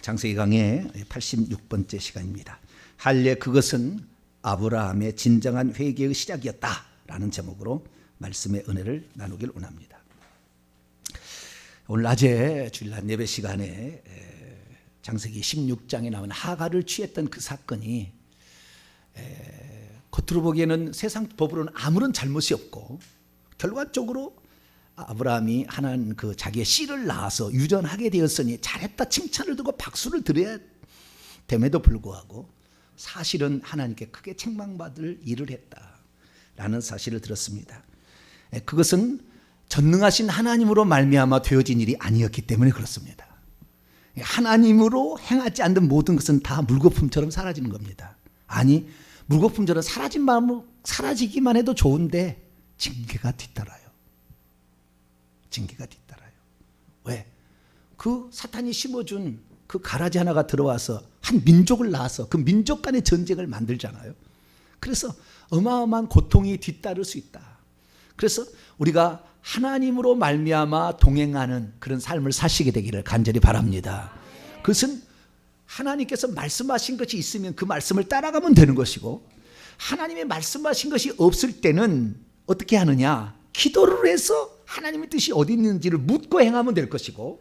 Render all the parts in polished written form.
창세기 강의 86번째 시간입니다. 할례 그것은 아브라함의 진정한 회개의 시작이었다라는 제목으로 말씀의 은혜를 나누길 원합니다. 오늘 낮에 주일날 예배 시간에 창세기 16장에 나온 하갈을 취했던 그 사건이 겉으로 보기에는 세상 법으로는 아무런 잘못이 없고 결과적으로 아브라함이 하나님 그 자기의 씨를 낳아서 유전하게 되었으니 잘했다 칭찬을 듣고 박수를 드려야 됨에도 불구하고 사실은 하나님께 크게 책망받을 일을 했다라는 사실을 들었습니다. 그것은 전능하신 하나님으로 말미암아 되어진 일이 아니었기 때문에 그렇습니다. 하나님으로 행하지 않는 모든 것은 다 물거품처럼 사라지는 겁니다. 아니, 물거품처럼 사라지기만 해도 좋은데 징계가 뒤따라요. 징계가 뒤따라요. 왜? 그 사탄이 심어준 그 가라지 하나가 들어와서 한 민족을 낳아서 그 민족 간의 전쟁을 만들잖아요. 그래서 어마어마한 고통이 뒤따를 수 있다. 그래서 우리가 하나님으로 말미암아 동행하는 그런 삶을 사시게 되기를 간절히 바랍니다. 그것은 하나님께서 말씀하신 것이 있으면 그 말씀을 따라가면 되는 것이고, 하나님의 말씀하신 것이 없을 때는 어떻게 하느냐? 기도를 해서 하나님의 뜻이 어디 있는지를 묻고 행하면 될 것이고,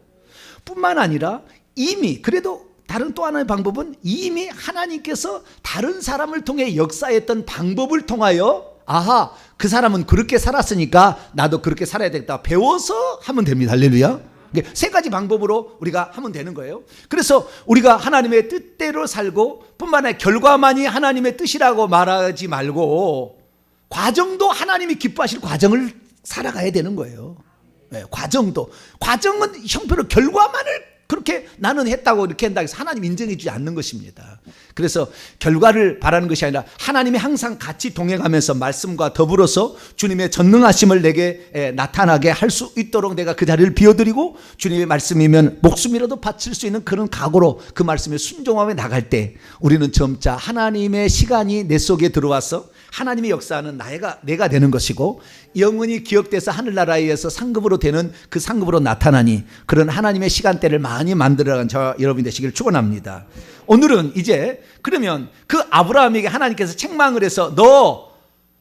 뿐만 아니라 이미, 그래도 다른 또 하나의 방법은 이미 하나님께서 다른 사람을 통해 역사했던 방법을 통하여 아하, 그 사람은 그렇게 살았으니까 나도 그렇게 살아야 되겠다 배워서 하면 됩니다. 할렐루야. 세 가지 방법으로 우리가 하면 되는 거예요. 그래서 우리가 하나님의 뜻대로 살고, 뿐만 아니라 결과만이 하나님의 뜻이라고 말하지 말고 과정도 하나님이 기뻐하실 과정을 살아가야 되는 거예요. 과정은 형편으로 결과만을 그렇게 나는 했다고 이렇게 한다고 해서 하나님 인정해 주지 않는 것입니다. 그래서 결과를 바라는 것이 아니라 하나님이 항상 같이 동행하면서 말씀과 더불어서 주님의 전능하심을 내게 나타나게 할 수 있도록 내가 그 자리를 비워드리고, 주님의 말씀이면 목숨이라도 바칠 수 있는 그런 각오로 그 말씀에 순종하며 나갈 때 우리는 점차 하나님의 시간이 내 속에 들어와서 하나님의 역사는 내가 되는 것이고, 영원히 기억돼서 하늘나라에서 상급으로 되는 그 상급으로 나타나니 그런 하나님의 시간대를 많이 만들어간 저와 여러분이 되시기를 축원합니다. 오늘은 이제 그러면 그 아브라함에게 하나님께서 책망을 해서 너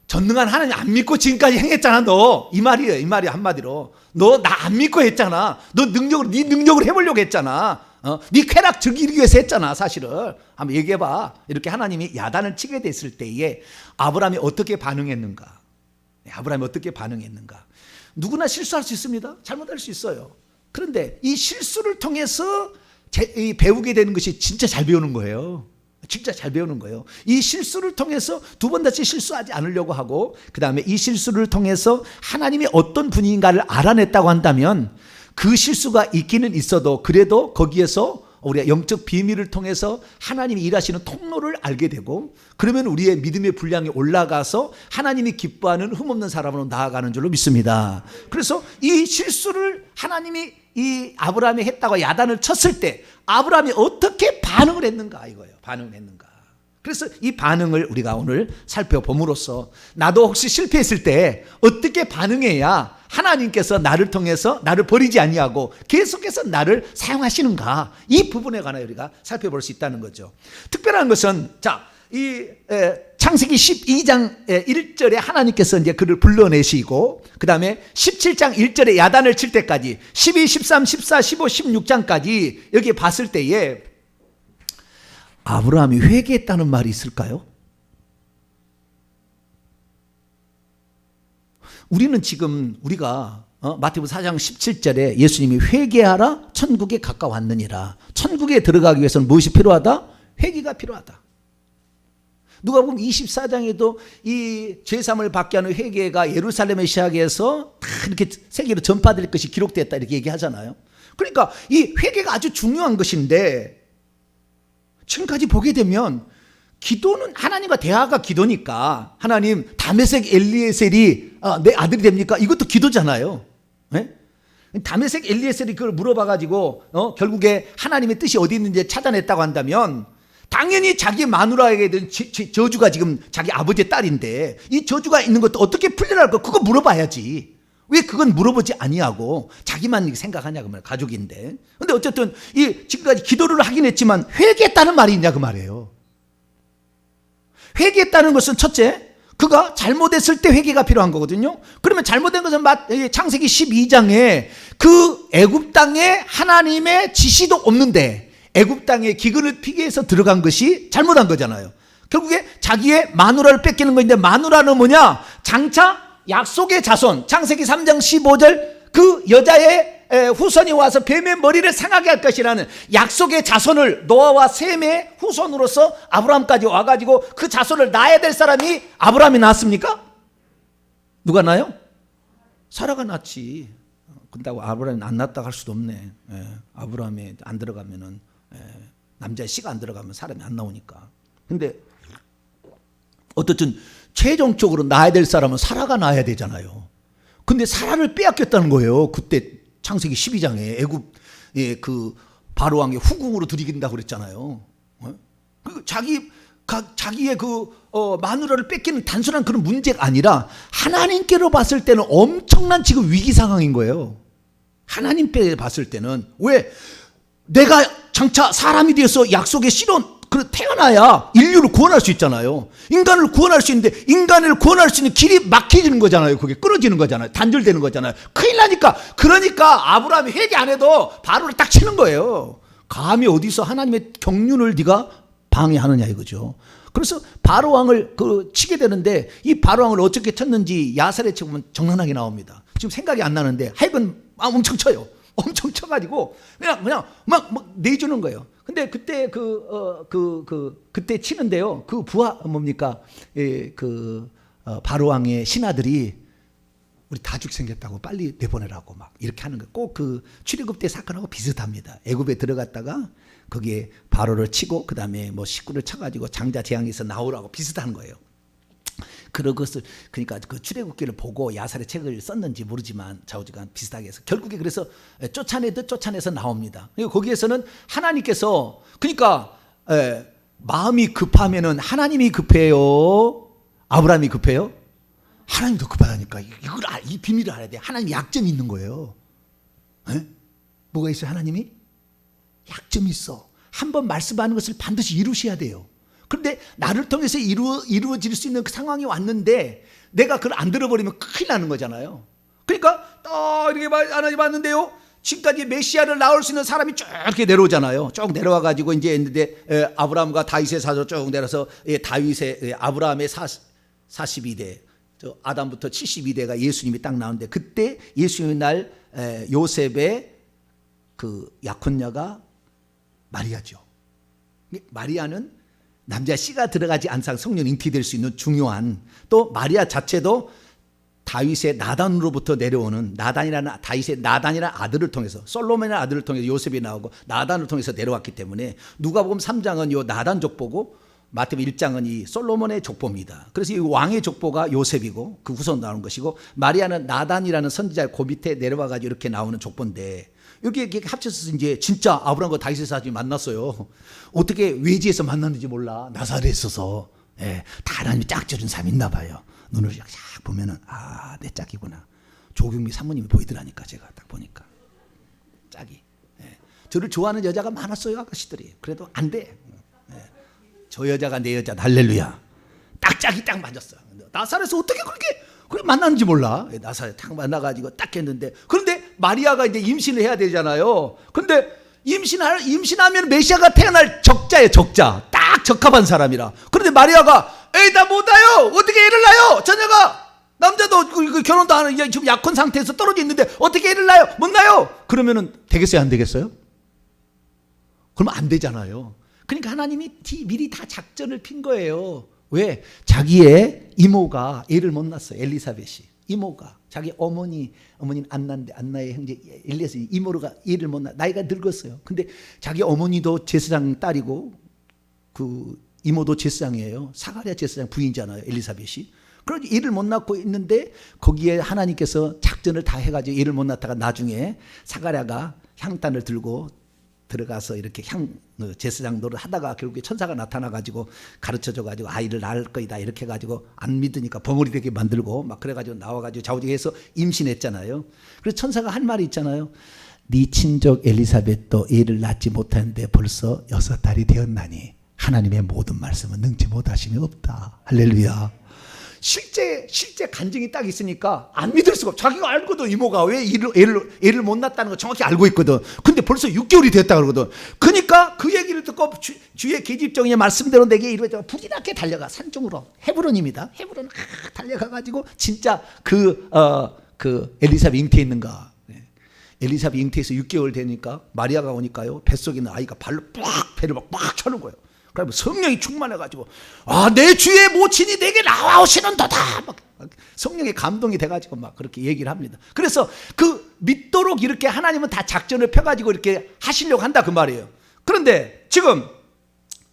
전능한 하나님 안 믿고 지금까지 행했잖아. 너 이 말이에요. 이 말이 한마디로 너 나 안 믿고 했잖아. 너 네 능력으로 해보려고 했잖아. 네 쾌락 즐기기 위해서 했잖아. 사실을 한번 얘기해봐. 이렇게 하나님이 야단을 치게 됐을 때에 아브라함이 어떻게 반응했는가? 아브라함이 어떻게 반응했는가? 누구나 실수할 수 있습니다. 잘못할 수 있어요. 그런데 이 실수를 통해서 배우게 되는 것이 진짜 잘 배우는 거예요. 진짜 잘 배우는 거예요. 이 실수를 통해서 두 번 다시 실수하지 않으려고 하고, 그 다음에 이 실수를 통해서 하나님이 어떤 분인가를 알아냈다고 한다면 그 실수가 있기는 있어도 그래도 거기에서 우리가 영적 비밀을 통해서 하나님이 일하시는 통로를 알게 되고, 그러면 우리의 믿음의 분량이 올라가서 하나님이 기뻐하는 흠없는 사람으로 나아가는 줄로 믿습니다. 그래서 이 실수를 하나님이 이 아브라함이 했다고 야단을 쳤을 때 아브라함이 어떻게 반응을 했는가 이거예요. 반응을 했는가. 그래서 이 반응을 우리가 오늘 살펴봄으로써 나도 혹시 실패했을 때 어떻게 반응해야 하나님께서 나를 통해서 나를 버리지 아니하고 계속해서 나를 사용하시는가, 이 부분에 관하여 우리가 살펴볼 수 있다는 거죠. 특별한 것은 이 창세기 12장 1절에 하나님께서 이제 그를 불러내시고, 그 다음에 17장 1절에 야단을 칠 때까지 12, 13, 14, 15, 16장까지 여기 봤을 때에 아브라함이 회개했다는 말이 있을까요? 우리는 지금 우리가 마태복음 4장 17절에 예수님이 회개하라 천국에 가까웠느니라. 천국에 들어가기 위해서는 무엇이 필요하다? 회개가 필요하다. 누가복음 24장에도 이 죄사함을 받게 하는 회개가 예루살렘에 시작해서 다 이렇게 세계로 전파될 것이 기록됐다 이렇게 얘기하잖아요. 그러니까 이 회개가 아주 중요한 것인데, 지금까지 보게 되면 기도는 하나님과 대화가 기도니까, 하나님 다메섹 엘리에셀이 내 아들이 됩니까? 이것도 기도잖아요. 네? 다메섹 엘리에셀이 그걸 물어봐가지고 결국에 하나님의 뜻이 어디 있는지 찾아냈다고 한다면 당연히 자기 마누라에게 된 저주가 지금 자기 아버지의 딸인데 이 저주가 있는 것도 어떻게 풀려날까? 그거 물어봐야지. 왜 그건 물어보지 아니하고 자기만 생각하냐 그 말, 가족인데. 근데 어쨌든 이 지금까지 기도를 하긴 했지만 회개했다는 말이 있냐 그 말이에요. 회개했다는 것은 첫째, 그가 잘못했을 때 회개가 필요한 거거든요. 그러면 잘못된 것은 창세기 12장에 그 애굽 땅에 하나님의 지시도 없는데 애굽 땅에 기근을 피게 해서 들어간 것이 잘못한 거잖아요. 결국에 자기의 마누라를 뺏기는 건데, 마누라는 뭐냐? 장차 약속의 자손, 창세기 3장 15절 그 여자의 후손이 와서 뱀의 머리를 상하게 할 것이라는 약속의 자손을, 노아와 셈의 후손으로서 아브라함까지 와가지고 그 자손을 낳아야 될 사람이 아브라함이 낳았습니까? 누가 낳아요? 사라가 낳지. 근다고 아브라함이 안 낳았다고 할 수도 없네. 아브라함이 안 들어가면은, 남자의 씨가 안 들어가면 사람이 안 나오니까. 근데 어쨌든 최종적으로 낳아야 될 사람은 사라가 낳아야 되잖아요. 근데 사라를 빼앗겼다는 거예요. 그때 창세기 12장에 애굽의 그 바로 왕의 후궁으로 들이긴다고 그랬잖아요. 자기의 마누라를 뺏기는 단순한 그런 문제가 아니라 하나님께로 봤을 때는 엄청난 지금 위기 상황인 거예요. 하나님께 봤을 때는. 왜? 내가 장차 사람이 되어서 약속의 씨로 태어나야 인류를 구원할 수 있잖아요. 인간을 구원할 수 있는데 인간을 구원할 수 있는 길이 막혀지는 거잖아요. 그게 끊어지는 거잖아요. 단절되는 거잖아요. 큰일 나니까. 그러니까 아브라함이 회개 안 해도 바로를 딱 치는 거예요. 감히 어디서 하나님의 경륜을 네가 방해하느냐 이거죠. 그래서 바로 왕을 치게 되는데, 이 바로 왕을 어떻게 쳤는지 야살에 보면 정확하게 나옵니다. 지금 생각이 안 나는데 하여간 엄청 쳐요. 엄청 쳐가지고 그냥 막 내주는 거예요. 근데 그때 그때 치는데요. 그 부하 뭡니까? 바로 왕의 신하들이 우리 다죽 생겼다고 빨리 내보내라고 막 이렇게 하는 거. 꼭 그 출애굽 때 사건하고 비슷합니다. 애굽에 들어갔다가 거기에 바로를 치고 그다음에 뭐 식구를 쳐가지고 장자 재앙에서 나오라고 비슷한 거예요. 그러니까 그 출애굽기를 보고 야살의 책을 썼는지 모르지만 좌우지간 비슷하게 해서 결국에 그래서 쫓아내듯 쫓아내서 나옵니다. 그리고 거기에서는 하나님께서, 그러니까 마음이 급하면은 하나님이 급해요, 아브라함이 급해요? 하나님이 더 급하다니까. 이 비밀을 알아야 돼. 하나님 약점이 있는 거예요. 뭐가 있어요? 하나님이 약점이 있어. 한번 말씀하는 것을 반드시 이루셔야 돼요. 그런데 나를 통해서 이루어질 수 있는 그 상황이 왔는데 내가 그걸 안 들어버리면 큰일 나는 거잖아요. 그러니까 이렇게 하나님 봤는데요, 지금까지 메시아를 낳을 수 있는 사람이 쭉 이렇게 내려오잖아요. 쭉 내려와가지고 이제 했는데 아브라함과 다윗의 사조 쭉 내려서 다윗의 아브라함의 42대, 아담부터 72대가 예수님이 딱 나오는데, 그때 예수님의 날 요셉의 그 약혼녀가 마리아죠. 마리아는 남자 씨가 들어가지 않상 성령 잉태될 수 있는 중요한, 또 마리아 자체도 다윗의 나단으로부터 내려오는, 다윗의 나단이라는 아들을 통해서, 솔로몬의 아들을 통해서 요셉이 나오고 나단을 통해서 내려왔기 때문에 누가복음 3장은 요 나단 족보고 마태복음 1장은 이 솔로몬의 족보입니다. 그래서 이 왕의 족보가 요셉이고 그 후손 나오는 것이고, 마리아는 나단이라는 선지자의 그 밑에 내려와가지고 이렇게 나오는 족보인데, 이렇게 합쳐서 이제 진짜 아브라함과 다윗의 사람이 만났어요. 어떻게 외지에서 만났는지 몰라. 나사렛에 있어서. 다 하나님이 짝져준 사람이 있나 봐요. 눈을 쫙 보면은 내 짝이구나. 조경미 사모님이 보이더라니까. 제가 딱 보니까 짝이. 저를 좋아하는 여자가 많았어요, 아가씨들이. 그래도 안 돼. 저 여자가 내 여자, 할렐루야. 딱 짝이 딱 맞았어. 나사렛에서 어떻게 그렇게 만났는지 몰라. 나사렛 딱 만나가지고 딱 했는데, 그런데 마리아가 이제 임신을 해야 되잖아요. 그런데 임신하면 메시아가 태어날 적자예요, 적자. 딱 적합한 사람이라. 그런데 마리아가 나 못 낳아요. 어떻게 애를 낳아요? 자녀가. 남자도 결혼도 안 하는, 지금 약혼 상태에서 떨어져 있는데 어떻게 애를 낳아요? 못 낳아요. 그러면은 되겠어요, 안 되겠어요? 그러면 안 되잖아요. 그러니까 하나님이 미리 다 작전을 핀 거예요. 왜? 자기의 이모가 애를 못 낳았어요. 엘리사벳이. 이모가. 자기 어머니는 안나의 형제 엘리야스 이모가 애를 못 낳아. 나이가 늙었어요. 근데 자기 어머니도 제사장 딸이고 그 이모도 제사장이에요. 사가랴 제사장 부인이잖아요, 엘리사벳이. 그래서 애를 못 낳고 있는데 거기에 하나님께서 작전을 다 해가지고 애를 못 낳다가 나중에 사가랴가 향단을 들고 들어가서 이렇게 제사장 노릇 하다가 결국에 천사가 나타나가지고 가르쳐줘가지고 아이를 낳을 거이다 이렇게 해가지고 안 믿으니까 벙어리 되게 만들고 막 그래가지고 나와가지고 좌우지해서 임신했잖아요. 그래서 천사가 한 말이 있잖아요. 네 친족 엘리사벳도 애를 낳지 못하는데 벌써 6달이 되었나니 하나님의 모든 말씀은 능치 못하심이 없다. 할렐루야. 실제 간증이 딱 있으니까 안 믿을 수가 없어. 자기가 알거든. 이모가 왜 애를 못 낳았다는 거 정확히 알고 있거든. 근데 벌써 6개월이 됐다 그러거든. 그러니까 그 얘기를 듣고 주의 계집종의 말씀대로 내게 이루어져 불이 나게 달려가. 산중으로 헤브론입니다. 헤브론 달려가가지고 진짜 그 엘리사벳 잉태에 있는가. 엘리사벳 잉태에서 6개월 되니까 마리아가 오니까요, 뱃속에 있는 아이가 발로 배를 막 차는 거예요. 그러면 성령이 충만해가지고 내 주의 모친이 내게 나와오시는도다 막 성령의 감동이 돼가지고 막 그렇게 얘기를 합니다. 그래서 그 믿도록 이렇게 하나님은 다 작전을 펴가지고 이렇게 하시려고 한다 그 말이에요. 그런데 지금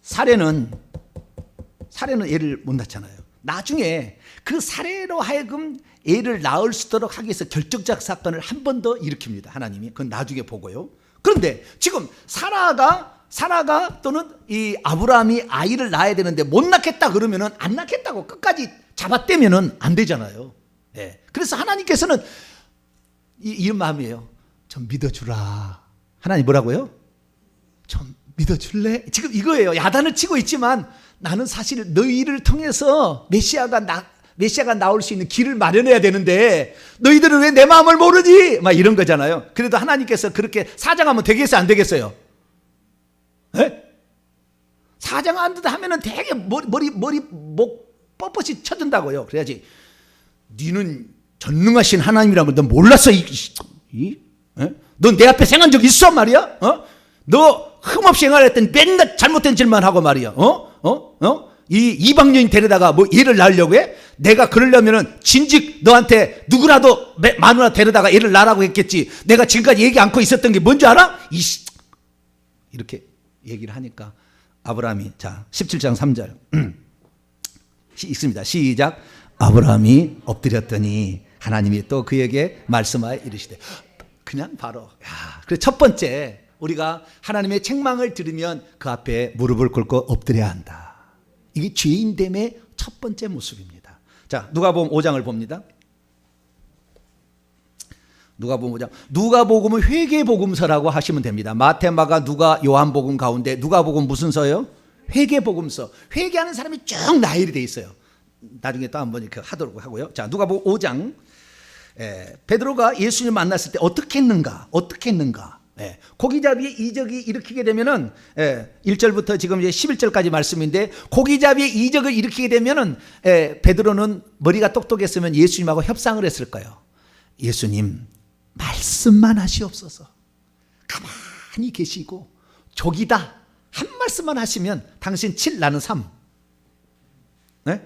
사례는 애를 못 낳잖아요. 나중에 그 사례로 하여금 애를 낳을 수 있도록 하기 위해서 결정적 사건을 한 번 더 일으킵니다. 하나님이. 그건 나중에 보고요. 그런데 지금 사라가 또는 이 아브라함이 아이를 낳아야 되는데 못 낳겠다 그러면은 안 낳겠다고 끝까지 잡아떼면은 안 되잖아요. 네. 그래서 하나님께서는 이런 마음이에요. 좀 믿어주라. 하나님 뭐라고요? 좀 믿어줄래? 지금 이거예요. 야단을 치고 있지만 나는 사실 너희를 통해서 메시아가 나올 수 있는 길을 마련해야 되는데 너희들은 왜 내 마음을 모르지? 막 이런 거잖아요. 그래도 하나님께서 그렇게 사정하면 되겠어요? 안 되겠어요? 네? 사정 안 된다 하면은 되게 목 뻣뻣이 쳐든다고요. 그래야지 니는 전능하신 하나님이라는 걸 너 몰랐어? 넌 내 앞에 생한 적 있어 말이야? 너 흠없이 행하랬더니 맨날 잘못된 질만 하고 말이야. 이 이방여인 데려다가 뭐 얘를 낳으려고 해? 내가 그러려면은 진즉 너한테 누구라도 마누라 데려다가 애를 낳으라고 했겠지. 내가 지금까지 얘기 않고 있었던 게 뭔지 알아? 이렇게 얘기를 하니까 아브라함이, 자 17장 3절 읽습니다. 시작. 아브라함이 엎드렸더니 하나님이 또 그에게 말씀하여 이르시되, 그냥 바로 그래서 첫 번째 우리가 하나님의 책망을 들으면 그 앞에 무릎을 꿇고 엎드려야 한다. 이게 죄인됨의 첫 번째 모습입니다. 자, 누가복음 5장을 봅니다. 누가복음 5장. 누가복음은 회개복음서라고 하시면 됩니다. 마태, 마가, 누가, 요한복음 가운데 누가복음 무슨 서요? 회개복음서. 회개하는 사람이 쭉 나열이 돼 있어요. 나중에 또 한번 이렇게 하도록 하고요. 자, 누가복음 5장. 베드로가 예수님 만났을 때 어떻게 했는가? 고기잡이의 이적이 일으키게 되면은 1절부터 지금 이제 11절까지 말씀인데, 고기잡이의 이적을 일으키게 되면은 베드로는 머리가 똑똑했으면 예수님하고 협상을 했을 거예요. 예수님, 말씀만 하시옵소서. 가만히 계시고 족이다 한 말씀만 하시면 당신 7 나는 3. 네?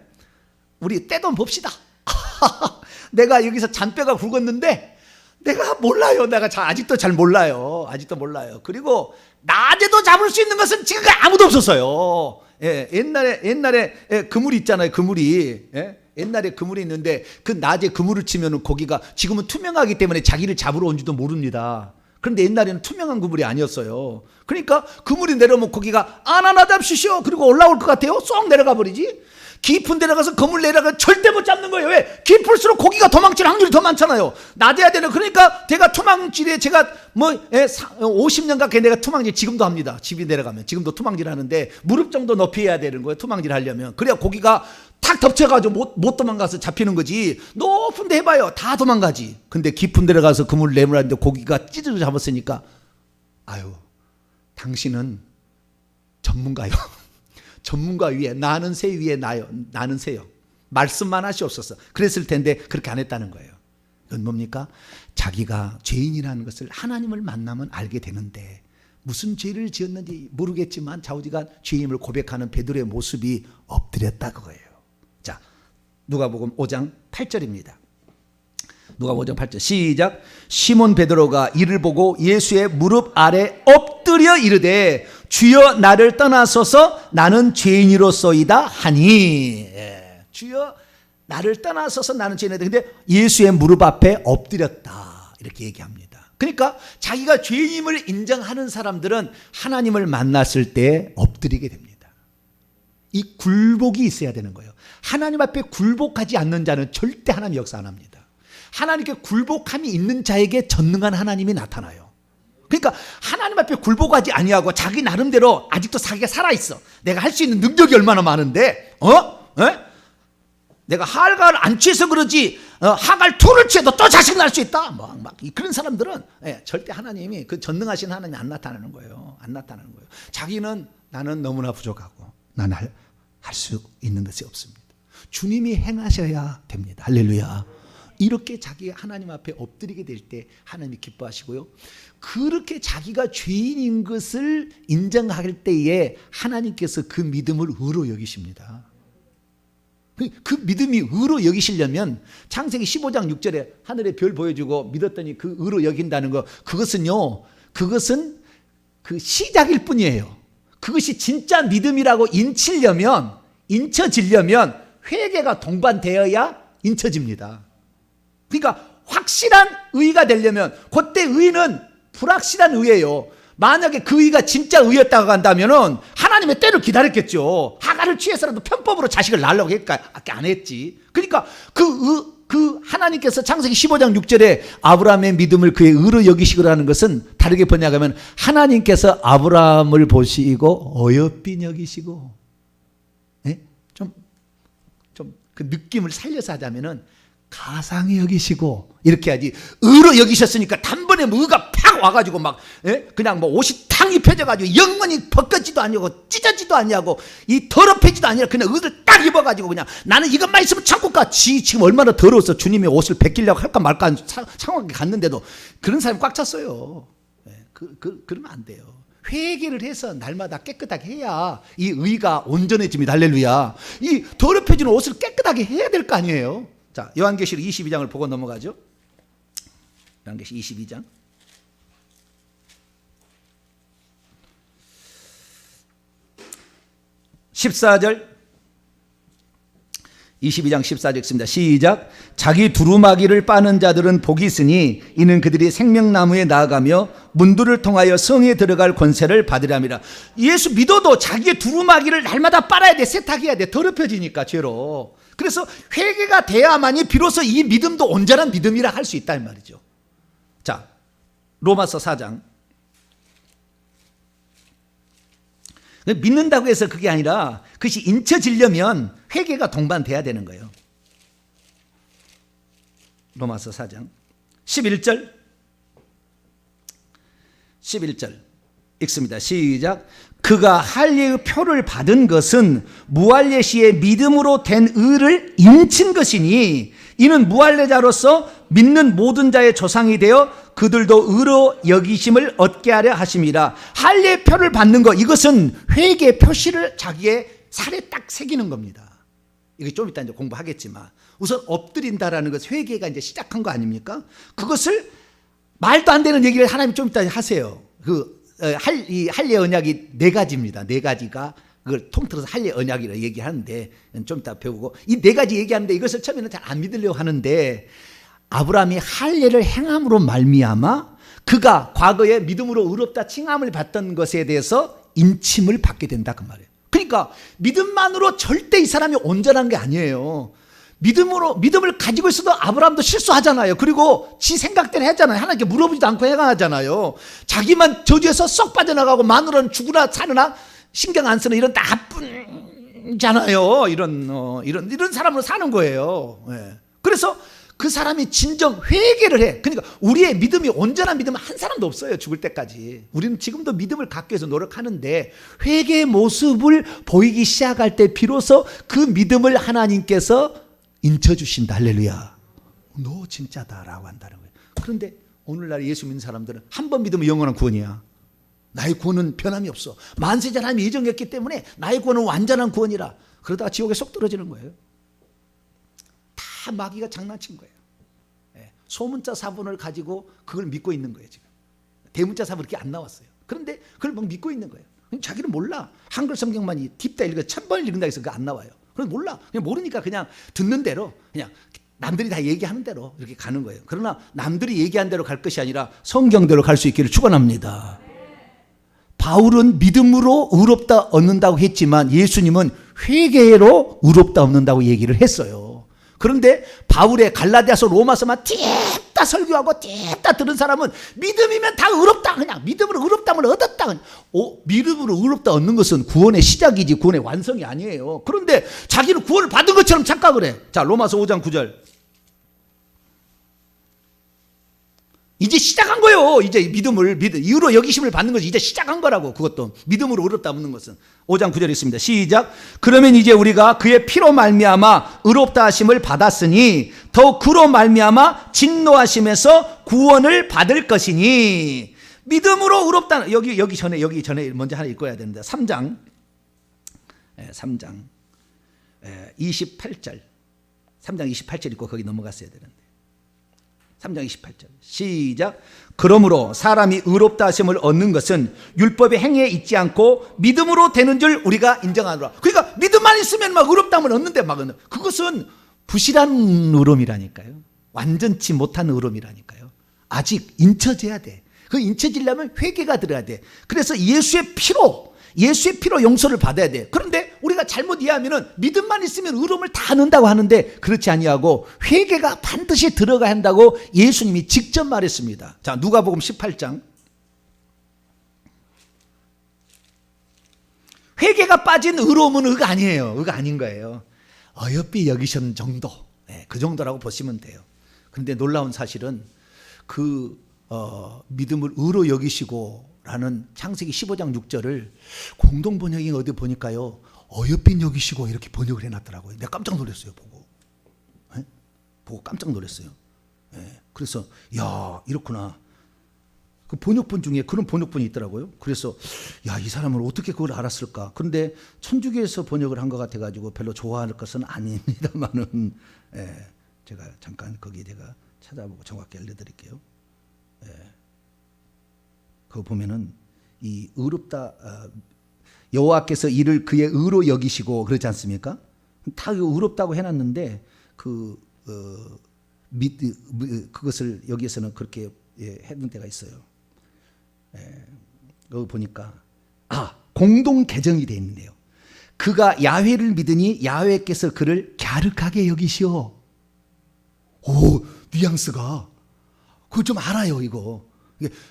우리 떼돈 봅시다. 내가 여기서 잔뼈가 굵었는데 내가 몰라요. 아직도 잘 몰라요. 그리고 낮에도 잡을 수 있는 것은 지금 아무도 없었어요. 옛날에 그물이 있잖아요. 옛날에 그물이 있는데 그 낮에 그물을 치면 고기가, 지금은 투명하기 때문에 자기를 잡으러 온지도 모릅니다. 그런데 옛날에는 투명한 그물이 아니었어요. 그러니까 그물이 내려오면 고기가 하나 잡수시오 그리고 올라올 것 같아요. 쏙 내려가 버리지. 깊은 데 가서 그물 내려가 절대 못 잡는 거예요. 왜? 깊을수록 고기가 도망칠 확률이 더 많잖아요. 낮에야 되는. 그러니까 제가 투망질에 50년 가까이 내가 투망질 지금도 합니다. 집이 내려가면 지금도 투망질 하는데 무릎 정도 높이 해야 되는 거예요. 투망질 하려면. 그래야 고기가 탁 덮쳐가지고 못 도망가서 잡히는 거지. 높은 데 해봐요. 다 도망가지. 근데 깊은 데 가서 그물 내밀었는데 고기가 찌르르 잡았으니까, 아유, 당신은 전문가요. 전문가 위에, 나는 새 위에 나는 새요. 말씀만 하시옵소서. 그랬을 텐데 그렇게 안 했다는 거예요. 이건 뭡니까? 자기가 죄인이라는 것을 하나님을 만나면 알게 되는데 무슨 죄를 지었는지 모르겠지만 좌우지간 죄임을 고백하는 베드로의 모습이 엎드렸다 그거예요. 자, 누가복음 5장 8절입니다. 누가복음 5장 8절 시작. 시몬 베드로가 이를 보고 예수의 무릎 아래 엎드려 이르되 주여 나를 떠나소서 나는 죄인이로소이다 하니. 주여 나를 떠나소서 나는 죄인이다. 근데 예수의 무릎 앞에 엎드렸다 이렇게 얘기합니다. 그러니까 자기가 죄인임을 인정하는 사람들은 하나님을 만났을 때 엎드리게 됩니다. 이 굴복이 있어야 되는 거예요. 하나님 앞에 굴복하지 않는 자는 절대 하나님 역사 안 합니다. 하나님께 굴복함이 있는 자에게 전능한 하나님이 나타나요. 그러니까 하나님 앞에 굴복하지 아니하고 자기 나름대로 아직도 자기가 살아있어. 내가 할 수 있는 능력이 얼마나 많은데 내가 하갈을 안 취해서 그러지 하갈 2를 취해도 또 자식 낳을 수 있다. 막 그런 사람들은 절대 하나님이 그 전능하신 하나님이 안 나타나는 거예요. 안 나타나는 거예요. 자기는 나는 너무나 부족하고 나는 할 수 있는 것이 없습니다. 주님이 행하셔야 됩니다. 할렐루야. 이렇게 자기 하나님 앞에 엎드리게 될 때 하나님이 기뻐하시고요. 그렇게 자기가 죄인인 것을 인정할 때에 하나님께서 그 믿음을 의로 여기십니다. 그 믿음이 의로 여기시려면 창세기 15장 6절에 하늘에 별 보여주고 믿었더니 그 의로 여긴다는 거, 그것은 그 시작일 뿐이에요. 그것이 진짜 믿음이라고 인쳐지려면 회개가 동반되어야 인쳐집니다. 그러니까 확실한 의가 되려면, 그때 의는 불확실한 의예요. 만약에 그 의가 진짜 의였다고 한다면은 하나님의 때를 기다렸겠죠. 하갈을 취해서라도 편법으로 자식을 낳으려고 했까 안 했지. 그러니까 그 하나님께서 창세기 15장 6절에 아브라함의 믿음을 그의 의로 여기시고라는 것은 다르게 번역하면 하나님께서 아브라함을 보시고 어여삐 여기시고, 좀 그 느낌을 살려서 하자면은 가상히 여기시고 이렇게 하지, 의로 여기셨으니까 단번에 의가 팍 와가지고 막 그냥 뭐 옷이 탕 입혀져가지고 영원히 벗겨지도 아니고 찢어지도 아니하고 이 더럽혀지도 아니라 그냥 의를 딱 입어가지고 그냥 나는 이것만 있으면 참고 가. 지금 얼마나 더러워서 주님의 옷을 벗기려고 할까 말까 한 상황에 갔는데도 그런 사람이 꽉 찼어요. 그러면 안 돼요. 회개를 해서 날마다 깨끗하게 해야 이 의가 온전해집니다. 할렐루야. 이 더럽혀지는 옷을 깨끗하게 해야 될 거 아니에요. 자, 요한계시록 22장을 보고 넘어가죠. 요한계시록 22장. 14절. 22장 14절 읽습니다. 시작. 자기 두루마기를 빠는 자들은 복이 있으니 이는 그들이 생명나무에 나아가며 문들을 통하여 성에 들어갈 권세를 받으리라. 예수 믿어도 자기의 두루마기를 날마다 빨아야 돼. 세탁해야 돼. 더럽혀지니까 죄로. 그래서 회개가 돼야만이 비로소 이 믿음도 온전한 믿음이라 할 수 있다 이 말이죠. 자, 로마서 4장. 믿는다고 해서 그게 아니라 그것이 인쳐지려면 회개가 동반돼야 되는 거예요. 로마서 4장 11절 읽습니다. 시작. 그가 할례의 표를 받은 것은 무할례 시에 믿음으로 된 의를 인친 것이니 이는 무할례자로서 믿는 모든 자의 조상이 되어 그들도 의로 여기심을 얻게 하려 하심이라. 할례의 표를 받는 것, 이것은 회개의 표시를 자기의 살에 딱 새기는 겁니다. 이게 좀 이따 이제 공부하겠지만 우선 엎드린다라는 것은 회개가 이제 시작한 거 아닙니까? 그것을 말도 안 되는 얘기를 하나님 좀 이따 하세요. 이 할례 언약이 4가지입니다. 4가지가 그걸 통틀어서 할례 언약이라고 얘기하는데 좀 이따 배우고, 이 4가지 얘기하는데 이것을 처음에는 잘 안 믿으려고 하는데 아브라함이 할례를 행함으로 말미암아 그가 과거에 믿음으로 의롭다 칭함을 받던 것에 대해서 인침을 받게 된다 그 말이에요. 그러니까 믿음만으로 절대 이 사람이 온전한 게 아니에요. 믿음을 가지고 있어도 아브라함도 실수하잖아요. 그리고 지 생각대로 하잖아요. 하나님께 물어보지도 않고 행하잖아요. 자기만 저주해서 쏙 빠져나가고 마누라는 죽으나 사느나 신경 안 쓰는 이런 나쁜잖아요. 이런 사람으로 사는 거예요. 그래서 그 사람이 진정 회개를 해. 그러니까 우리의 믿음이 온전한 믿음은 한 사람도 없어요. 죽을 때까지. 우리는 지금도 믿음을 갖기 위해서 노력하는데 회개의 모습을 보이기 시작할 때 비로소 그 믿음을 하나님께서 인쳐주신다. 할렐루야. 너 진짜다라고 한다는 거예요. 그런데 오늘날 예수 믿는 사람들은 한 번 믿으면 영원한 구원이야. 나의 구원은 변함이 없어. 만세자 하나님이 예정했기 때문에 나의 구원은 완전한 구원이라. 그러다가 지옥에 쏙 떨어지는 거예요. 다 마귀가 장난친 거예요. 소문자 사본을 가지고 그걸 믿고 있는 거예요. 지금 대문자 사본 이렇게 안 나왔어요. 그런데 그걸 막 믿고 있는 거예요. 자기는 몰라. 한글 성경만 딥다 읽어 1000번 읽는다 해서 그거 안 나와요. 그럼 몰라. 그냥 모르니까 그냥 듣는 대로 그냥 남들이 다 얘기하는 대로 이렇게 가는 거예요. 그러나 남들이 얘기한 대로 갈 것이 아니라 성경대로 갈 수 있기를 축원합니다. 바울은 믿음으로 의롭다 얻는다고 했지만 예수님은 회개로 의롭다 얻는다고 얘기를 했어요. 그런데 바울의 갈라디아서 로마서만 띠다 설교하고 띠다 들은 사람은 믿음이면 다 의롭다, 그냥 믿음으로 의롭다함을 얻었다. 믿음으로 의롭다 얻는 것은 구원의 시작이지 구원의 완성이 아니에요. 그런데 자기는 구원을 받은 것처럼 착각을 해. 자, 로마서 5장 9절. 이제 시작한 거예요. 이제 이유로 여기심을 받는 것이 이제 시작한 거라고. 그것도 믿음으로 의롭다 얻는 것은. 5장 9절 있습니다. 시작. 그러면 이제 우리가 그의 피로 말미암아 의롭다 하심을 받았으니 더욱 그로 말미암아 진노하심에서 구원을 받을 것이니. 믿음으로 의롭다. 여기 전에 먼저 하나 읽어야 됩니다. 3장 28절. 3장 28절 읽고 거기 넘어갔어야 되는데. 3장 28절 시작. 그러므로 사람이 의롭다 하심을 얻는 것은 율법의 행위에 있지 않고 믿음으로 되는 줄 우리가 인정하노라. 그러니까 믿음만 있으면 막 의롭다함을 얻는데 막 그것은 부실한 의로움이라니까요. 완전치 못한 의로움이라니까요. 아직 인쳐져야 돼. 그 인쳐지려면 회개가 들어야 돼. 그래서 예수의 피로 용서를 받아야 돼. 그런데 우리가 잘못 이해하면은 믿음만 있으면 의로움을 다 얻는다고 하는데 그렇지 아니하고 회개가 반드시 들어가야 한다고 예수님이 직접 말했습니다. 자, 누가복음 18장. 회개가 빠진 의로움은 의가 아니에요. 의가 아닌 거예요. 어여삐 여기시는 정도. 그 정도라고 보시면 돼요. 그런데 놀라운 사실은 믿음을 의로 여기시고 라는 창세기 15장 6절을 공동번역이 어디 보니까요, 어여삐 여기시고 이렇게 번역을 해놨더라고요. 내가 깜짝 놀랐어요. 보고 깜짝 놀랐어요. 그래서 야, 이렇구나. 그 번역본 중에 그런 번역본이 있더라고요. 그래서 야, 이 사람은 어떻게 그걸 알았을까. 그런데 천주교에서 번역을 한 것 같아가지고 별로 좋아할 것은 아닙니다만은 제가 잠깐 거기 제가 찾아보고 정확히 알려드릴게요. 그거 보면은 이 의롭다, 여호와께서 이를 그의 의로 여기시고 그렇지 않습니까? 다 의롭다고 해놨는데 그것을 여기에서는 그렇게 했는 데가 있어요. 여기 보니까 공동 개정이 되어 있네요. 그가 야훼를 믿으니 야훼께서 그를 갸륵하게 여기시오. 오, 뉘앙스가 그거 좀 알아요. 이거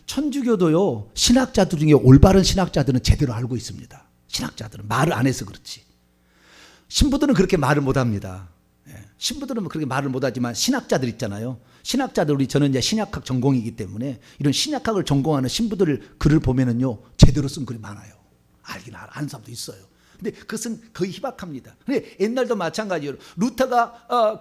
천주교도요, 신학자들 중에 올바른 신학자들은 제대로 알고 있습니다. 신학자들은 말을 안 해서 그렇지. 신부들은 그렇게 말을 못합니다. 신부들은 그렇게 말을 못하지만 신학자들 있잖아요. 신학자들, 저는 이제 신약학 전공이기 때문에 이런 신약학을 전공하는 신부들 글을 보면은요, 제대로 쓴 글이 많아요. 아는 사람도 있어요. 근데 그것은 거의 희박합니다. 근데 옛날도 마찬가지로 루터가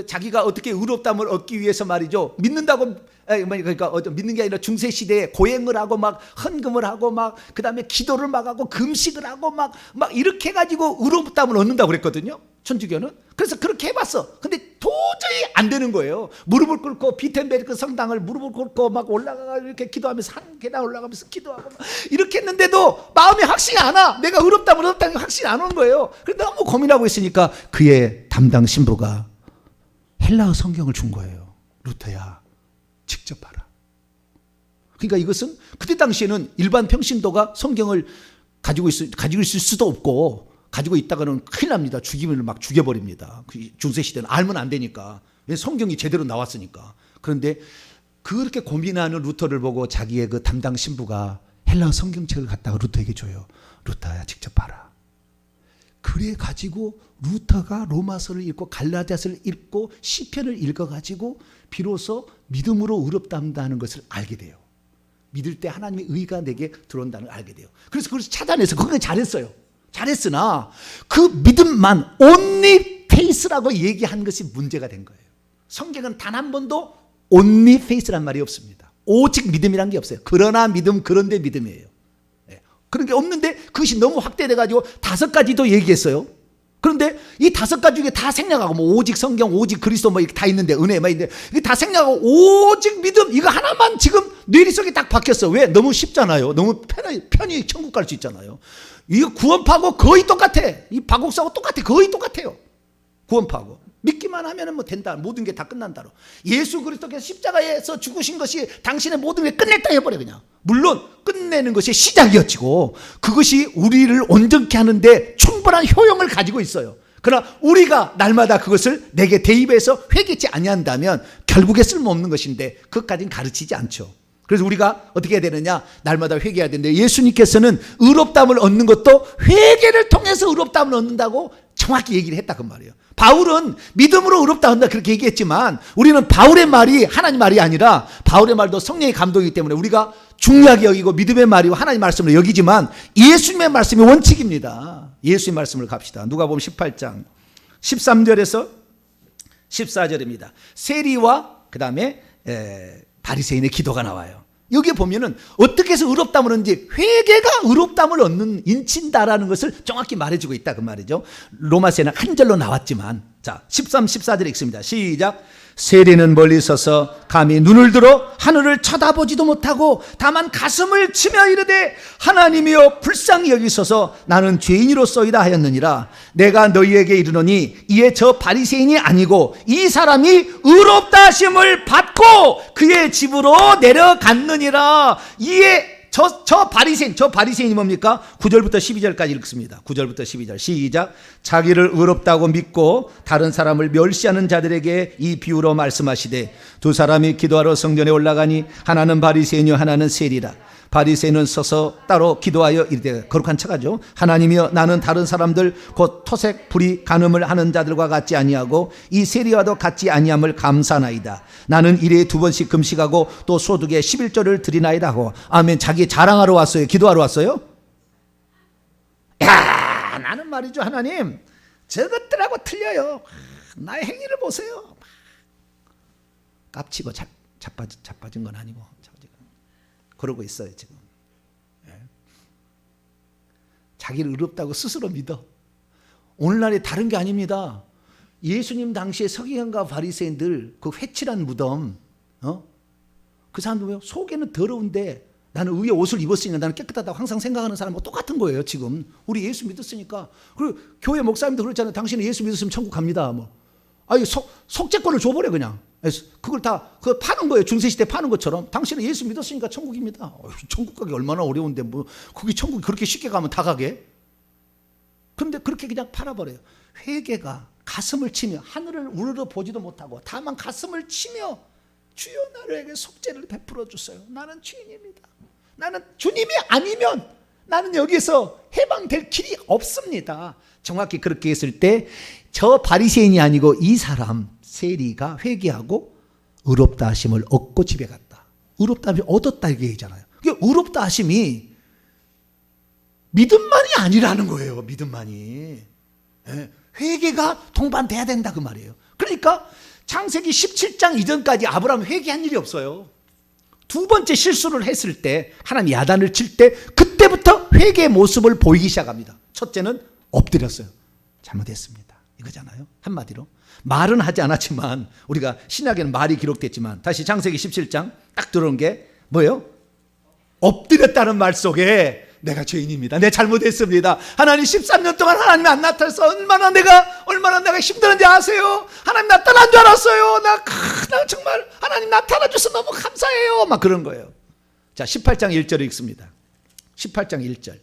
자기가 어떻게 의롭다함을 얻기 위해서 말이죠, 믿는다고, 그러니까 믿는 게 아니라 중세 시대에 고행을 하고 막 헌금을 하고 막 그다음에 기도를 막 하고 금식을 하고 막 이렇게 해가지고 의롭다함을 얻는다고 그랬거든요, 천주교는. 그래서 그렇게 해봤어. 근데 도저히 안 되는 거예요. 무릎을 꿇고 비텐베르크 성당을 무릎을 꿇고 막 올라가 이렇게 기도하면서 한 계단 올라가면서 기도하고 막 이렇게 했는데도 마음이 확신이 안 와. 내가 의롭다는 확신이 안 오는 거예요. 그래서 너무 고민하고 있으니까 그의 담당 신부가 헬라어 성경을 준 거예요. 루터야, 직접 봐라. 그러니까 이것은 그때 당시에는 일반 평신도가 성경을 가지고 있을 수도 없고, 가지고 있다가는 큰일 납니다. 죽이면 막 죽여버립니다. 중세 시대는 알면 안 되니까. 성경이 제대로 나왔으니까. 그런데 그렇게 고민하는 루터를 보고 자기의 그 담당 신부가 헬라어 성경책을 갖다가 루터에게 줘요. 루터야, 직접 봐라. 그래 가지고 루터가 로마서를 읽고 갈라디아서를 읽고 시편을 읽어가지고 비로소 믿음으로 의롭다 한다는 것을 알게 돼요. 믿을 때 하나님의 의가 내게 들어온다는 걸 알게 돼요. 그래서 그걸 찾아내서 그걸 잘했어요. 잘했으나 그 믿음만 only faith라고 얘기한 것이 문제가 된 거예요. 성경은 단 한 번도 only faith란 말이 없습니다. 오직 믿음이란 게 없어요. 그러나 믿음, 그런데 믿음이에요. 그런 게 없는데 그것이 너무 확대돼가지고 5가지도 얘기했어요. 그런데 이 5가지 중에 다 생략하고, 뭐 오직 성경, 오직 그리스도 뭐 이렇게 다 있는데, 은혜 막 있는데, 이게 다 생략하고 오직 믿음, 이거 하나만 지금 뇌리 속에 딱 박혔어. 왜? 너무 쉽잖아요. 너무 편히 천국 갈 수 있잖아요. 이거 구원파하고 거의 똑같아. 이 박옥사하고 똑같아. 거의 똑같아요. 구원파하고. 믿기만 하면 뭐 된다. 모든 게 다 끝난다로. 예수 그리스도께서 십자가에서 죽으신 것이 당신의 모든 게 끝냈다 해버려 그냥. 물론 끝내는 것이 시작이었지고 그것이 우리를 온전케 하는데 충분한 효용을 가지고 있어요. 그러나 우리가 날마다 그것을 내게 대입해서 회개치 아니한다면 결국에 쓸모없는 것인데 그것까지는 가르치지 않죠. 그래서 우리가 어떻게 해야 되느냐? 날마다 회개해야 되는데 예수님께서는 의롭다함을 얻는 것도 회개를 통해서 의롭다함을 얻는다고 정확히 얘기를 했다 그 말이에요. 바울은 믿음으로 의롭다 한다 그렇게 얘기했지만 우리는 바울의 말이 하나님 말이 아니라 바울의 말도 성령의 감동이기 때문에 우리가 중요하게 여기고 믿음의 말이고 하나님 말씀을 여기지만 예수님의 말씀이 원칙입니다. 예수의 말씀을 갑시다. 누가복음 18장 13절에서 14절입니다. 세리와 그 다음에 바리새인의 기도가 나와요. 여기 보면은 어떻게 해서 의롭다함을 얻는지 회개가 의롭다함을 얻는 인친다라는 것을 정확히 말해주고 있다 그 말이죠. 로마서에는 한 절로 나왔지만 자 13, 14절에 읽습니다. 시작. 세리는 멀리 서서 감히 눈을 들어 하늘을 쳐다보지도 못하고 다만 가슴을 치며 이르되 하나님이여 불쌍히 여기소서 나는 죄인이로소이다 하였느니라. 내가 너희에게 이르노니 이에 저 바리새인이 아니고 이 사람이 의롭다 하심을 받고 그의 집으로 내려갔느니라. 이에 저 바리새인이 뭡니까? 9절부터 12절까지 읽습니다. 9절부터 12절 시작. 자기를 의롭다고 믿고 다른 사람을 멸시하는 자들에게 이 비유로 말씀하시되 두 사람이 기도하러 성전에 올라가니 하나는 바리새인이요 하나는 세리라. 바리새인은 서서 따로 기도하여 이르되 거룩한 척하죠. 하나님이여 나는 다른 사람들 곧 토색 불의 간음을 하는 자들과 같지 아니하고 이 세리와도 같지 아니함을 감사나이다. 나는 일에 2번씩 금식하고 또 소득에 11조를 드리나이다 하고 아멘. 자기 자랑하러 왔어요? 기도하러 왔어요? 야 나는 말이죠 하나님 저것들하고 틀려요. 나의 행위를 보세요. 깝치고 자빠진 건 아니고 그러고 있어요 지금. 자기를 의롭다고 스스로 믿어. 오늘날이 다른 게 아닙니다. 예수님 당시에 서기관과 바리새인들 그 회칠한 무덤, 그 사람들 왜요? 속에는 더러운데 나는 위에 옷을 입었으니까 나는 깨끗하다고 항상 생각하는 사람하고 똑같은 거예요 지금. 우리 예수 믿었으니까. 그리고 교회 목사님도 그렇잖아요. 당신은 예수 믿었으면 천국 갑니다. 뭐. 아니 속죄권을 줘버려 그냥. 그걸 다 그거 파는 거예요. 중세시대 파는 것처럼. 당신은 예수 믿었으니까 천국입니다. 천국 가기 얼마나 어려운데 뭐 거기 천국이 그렇게 쉽게 가면 다 가게. 그런데 그렇게 그냥 팔아버려요. 회개가 가슴을 치며 하늘을 우러러 보지도 못하고 다만 가슴을 치며 주여 나에게 속죄를 베풀어 주세요. 나는 죄인입니다. 나는 주님이 아니면 나는 여기서 해방될 길이 없습니다. 정확히 그렇게 했을 때 저 바리새인이 아니고 이 사람 세리가 회개하고 의롭다 하심을 얻고 집에 갔다. 의롭다 하심을 얻었다 이게 얘기잖아요. 의롭다 하심이 믿음만이 아니라는 거예요. 믿음만이. 회개가 동반돼야 된다 그 말이에요. 그러니까 창세기 17장 이전까지 아브라함 회개한 일이 없어요. 두 번째 실수를 했을 때 하나님 야단을 칠 때 그때부터 회개의 모습을 보이기 시작합니다. 첫째는 엎드렸어요. 잘못했습니다. 이거잖아요. 한마디로. 말은 하지 않았지만 우리가 신약에는 말이 기록됐지만 다시 창세기 17장 딱 들어온 게 뭐예요? 엎드렸다는 말 속에 내가 죄인입니다. 내 잘못했습니다. 하나님 13년 동안 하나님이 안 나타나서 얼마나 내가 힘들었는지 아세요? 하나님 나 떠난 줄 알았어요. 나 정말 하나님 나타나줘서 너무 감사해요. 막 그런 거예요. 자 18장 1절을 읽습니다. 18장 1절.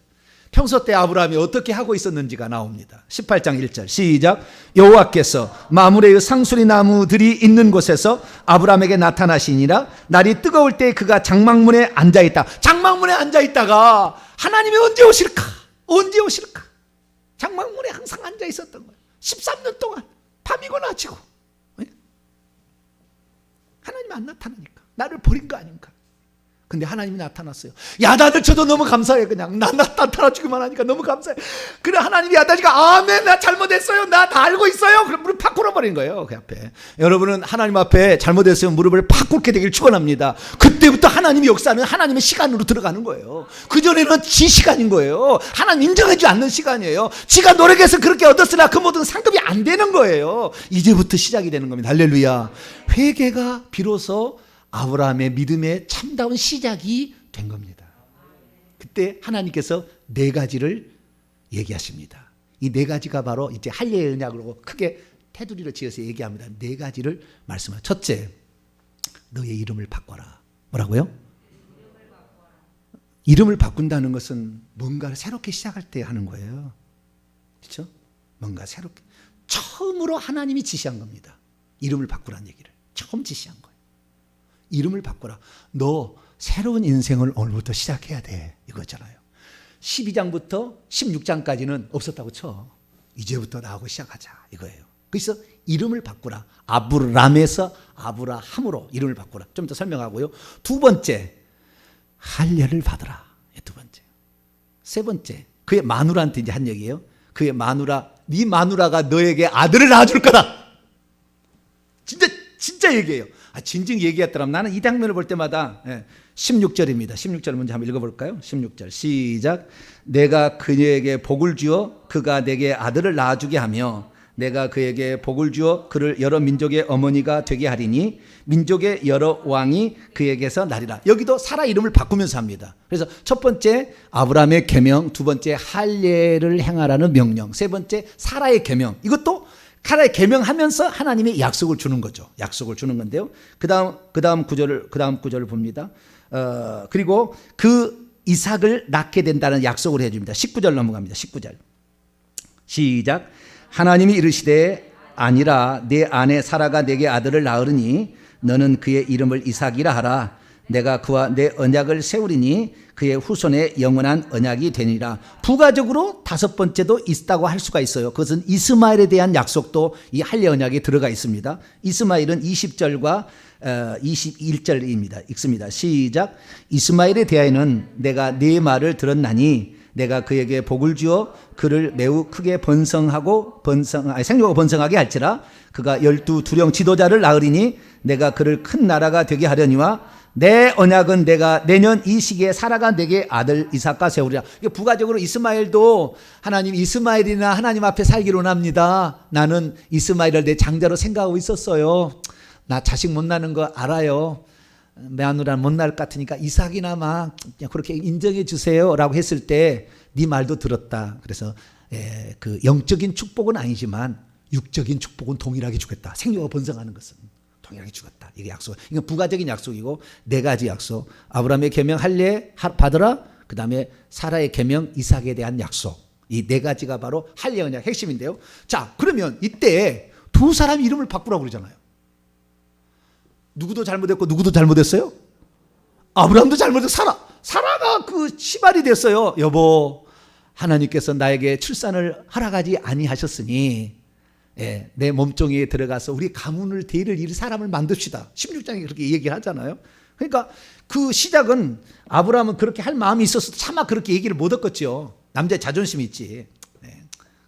평소 때 아브라함이 어떻게 하고 있었는지가 나옵니다. 18장 1절 시작. 여호와께서 마므레의 상수리 나무들이 있는 곳에서 아브라함에게 나타나시니라. 날이 뜨거울 때 그가 장막문에 앉아있다. 장막문에 앉아있다가 하나님이 언제 오실까? 언제 오실까? 장막문에 항상 앉아있었던 거예요. 13년 동안 밤이고 낮이고. 하나님이 안 나타나니까 나를 버린 거 아닌가? 근데 하나님이 나타났어요. 야단을 쳐도 너무 감사해. 그냥 나 나타나주기만 하니까 너무 감사해. 그래 하나님이 야단이니까 아멘 나 잘못했어요. 나 다 알고 있어요. 그럼 무릎 팍 꿇어버린 거예요. 그 앞에. 여러분은 하나님 앞에 잘못했으면 무릎을 팍 꿇게 되길 축원합니다. 그때부터 하나님이 역사는 하나님의 시간으로 들어가는 거예요. 그전에는 지 시간인 거예요. 하나님 인정하지 않는 시간이에요. 지가 노력해서 그렇게 얻었으나 그 모든 상급이 안 되는 거예요. 이제부터 시작이 되는 겁니다. 할렐루야. 회개가 비로소 아브라함의 믿음의 참다운 시작이 된 겁니다. 그때 하나님께서 4가지를 얘기하십니다. 이 4가지가 바로 이제 할례의 언약으로 크게 테두리를 지어서 얘기합니다. 네 가지를 말씀하세요. 첫째, 너의 이름을 바꿔라. 뭐라고요? 이름을 바꾼다는 것은 뭔가를 새롭게 시작할 때 하는 거예요. 그렇죠? 뭔가 새롭게. 처음으로 하나님이 지시한 겁니다. 이름을 바꾸라는 얘기를. 처음 지시한 거예요. 이름을 바꾸라. 너 새로운 인생을 오늘부터 시작해야 돼. 이거잖아요. 12장부터 16장까지는 없었다고 쳐. 이제부터 나하고 시작하자. 이거예요. 그래서 이름을 바꾸라. 아브람에서 아브라함으로 이름을 바꾸라. 좀 더 설명하고요. 두 번째, 할례를 받으라. 두 번째. 세 번째, 그의 마누라한테 이제 한 얘기예요. 그의 마누라, 네 마누라가 너에게 아들을 낳아줄 거다. 진짜 얘기해요. 진정 얘기했더라면 나는 이 장면을 볼 때마다 16절입니다. 16절 먼저 한번 읽어볼까요? 16절 시작. 내가 그에게 복을 주어 그가 내게 아들을 낳아주게 하며 내가 그에게 복을 주어 그를 여러 민족의 어머니가 되게 하리니 민족의 여러 왕이 그에게서 나리라. 여기도 사라 이름을 바꾸면서 합니다. 그래서 첫 번째 아브라함의 계명, 두 번째 할례를 행하라는 명령, 세 번째 사라의 계명. 이것도 사라의 계명하면서 하나님의 약속을 주는 거죠. 약속을 주는 건데요. 그다음 구절을 봅니다. 그리고 그 이삭을 낳게 된다는 약속을 해줍니다. 19절 넘어갑니다. 19절 시작. 하나님이 이르시되 아니라 내 아내 사라가 내게 아들을 낳으리니 너는 그의 이름을 이삭이라 하라. 내가 그와 내 언약을 세우리니 그의 후손의 영원한 언약이 되니라. 부가적으로 다섯 번째도 있다고 할 수가 있어요. 그것은 이스마엘에 대한 약속도 이 할례 언약에 들어가 있습니다. 이스마엘은 20절과 21절입니다. 읽습니다. 시작. 이스마엘에 대하여는 내가 네 말을 들었나니 내가 그에게 복을 주어 그를 매우 크게 생육하고 번성하게 할지라. 그가 12두령 지도자를 낳으리니 내가 그를 큰 나라가 되게 하려니와 내 언약은 내가 내년 이 시기에 사라가 내게 아들 이삭과 세우리라. 부가적으로 이스마엘도 하나님 이스마엘이나 하나님 앞에 살기를 원합니다. 나는 이스마엘을 내 장자로 생각하고 있었어요. 나 자식 못 낳는 거 알아요. 마누라는 못 낳을 것 같으니까 이삭이나마 그렇게 인정해 주세요라고 했을 때 네 말도 들었다. 그래서 그 영적인 축복은 아니지만 육적인 축복은 동일하게 주겠다. 생육과 번성하는 것은 동일하게 주겠다. 이게 약속. 이건 부가적인 약속이고 네 가지 약속. 아브라함의 계명 할례 받으라. 그다음에 사라의 계명 이삭에 대한 약속. 이 네 가지가 바로 할례 언약 핵심인데요. 자, 그러면 이때 두 사람 이름을 바꾸라고 그러잖아요. 누구도 잘못했고 누구도 잘못했어요? 아브라함도 잘못했고 사라가 그 시발이 됐어요. 여보, 하나님께서 나에게 출산을 허락하지 아니하셨으니 내 몸종에 들어가서 우리 가문을 대를 이룰 사람을 만듭시다. 16장에 그렇게 얘기를 하잖아요. 그러니까 그 시작은 아브라함은 그렇게 할 마음이 있어서 차마 그렇게 얘기를 못 했겠죠. 남자의 자존심이 있지.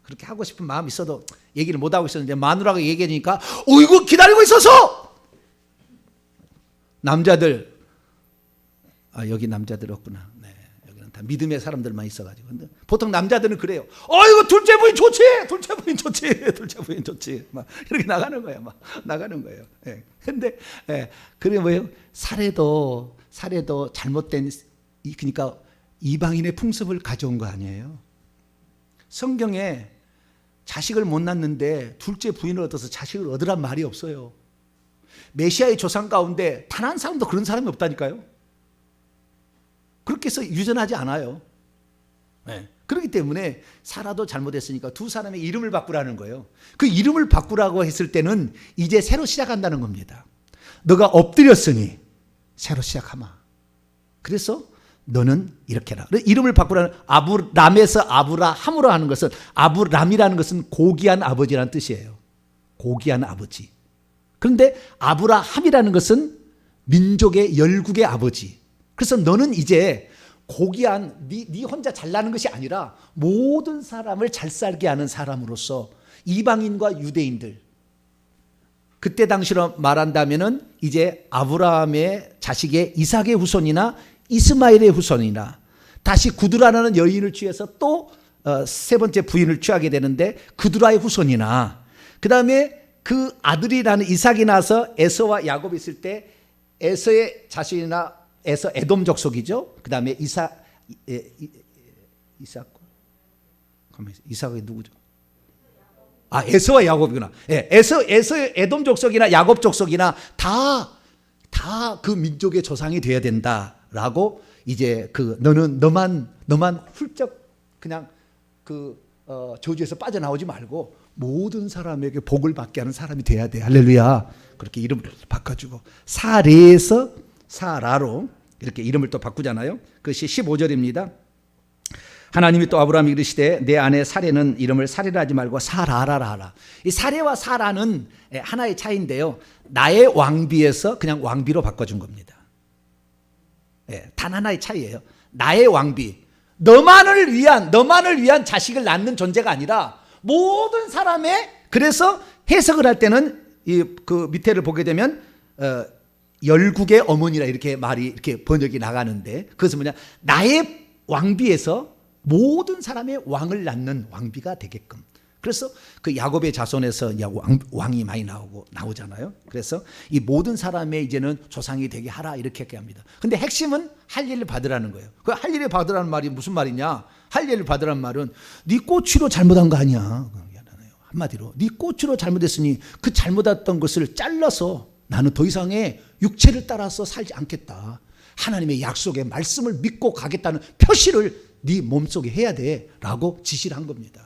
그렇게 하고 싶은 마음이 있어도 얘기를 못 하고 있었는데 마누라가 얘기하니까 이거 기다리고 있어서 남자들 여기 남자들 없구나. 여기는 다 믿음의 사람들만 있어가지고. 근데 보통 남자들은 그래요. 이거 둘째 부인 좋지. 둘째 부인 좋지. 막 이렇게 나가는 거예요. 막 나가는 거예요. 근데 그게 뭐예요? 살해도 잘못된 그러니까 이방인의 풍습을 가져온 거 아니에요. 성경에 자식을 못 낳는데 둘째 부인을 얻어서 자식을 얻으란 말이 없어요. 메시아의 조상 가운데 단 한 사람도 그런 사람이 없다니까요. 그렇게 해서 유전하지 않아요. 그렇기 때문에 사라도 잘못했으니까 두 사람의 이름을 바꾸라는 거예요. 그 이름을 바꾸라고 했을 때는 이제 새로 시작한다는 겁니다. 너가 엎드렸으니 새로 시작하마. 그래서 너는 이렇게 해라. 이름을 바꾸라는 아브람에서 아브라함으로 하는 것은 아브람이라는 것은 고귀한 아버지라는 뜻이에요. 고귀한 아버지. 그런데 아브라함이라는 것은 민족의 열국의 아버지. 그래서 너는 이제 고귀한 네 혼자 잘나는 것이 아니라 모든 사람을 잘 살게 하는 사람으로서 이방인과 유대인들 그때 당시로 말한다면은 이제 아브라함의 자식의 이삭의 후손이나 이스마엘의 후손이나 다시 구두라라는 여인을 취해서 또 세 번째 부인을 취하게 되는데 구두라의 후손이나 그 다음에 그 아들이라는 이삭이 나서 에서와 야곱이 있을 때 에서의 자신이나 에서 에돔 족속이죠. 그 다음에 이삭이 누구죠? 에서와 야곱이구나. 예, 에돔 족속이나 야곱 족속이나 다 그 민족의 조상이 되어야 된다라고 이제 너만 훌쩍 그냥 저주에서 빠져나오지 말고 모든 사람에게 복을 받게 하는 사람이 돼야 돼. 할렐루야. 그렇게 이름을 바꿔주고 사레에서 사라로 이렇게 이름을 또 바꾸잖아요. 그것이 15절입니다. 하나님이 또 아브라함이 이르시되 내 아내 사레는 이름을 사레라 하지 말고 사라라 하라. 이 사레와 사라는 하나의 차이인데요. 나의 왕비에서 그냥 왕비로 바꿔준 겁니다. 단 하나의 차이예요. 나의 왕비. 너만을 위한 자식을 낳는 존재가 아니라 모든 사람의, 그래서 해석을 할 때는 그 밑에를 보게 되면 열국의 어머니라 이렇게 말이 이렇게 번역이 나가는데, 그것은 뭐냐, 나의 왕비에서 모든 사람의 왕을 낳는 왕비가 되게끔. 그래서 그 야곱의 자손에서 왕이 많이 나오잖아요. 그래서 이 모든 사람의 이제는 조상이 되게 하라 이렇게 합니다. 근데 핵심은 할례를 받으라는 거예요. 그 할례를 받으라는 말이 무슨 말이냐? 할례를 받으라는 말은 네 꼬치로 잘못한 거 아니야. 한마디로 네 꼬치로 잘못했으니 그 잘못했던 것을 잘라서 나는 더 이상의 육체를 따라서 살지 않겠다. 하나님의 약속의 말씀을 믿고 가겠다는 표시를 네 몸속에 해야 돼라고 지시를 한 겁니다.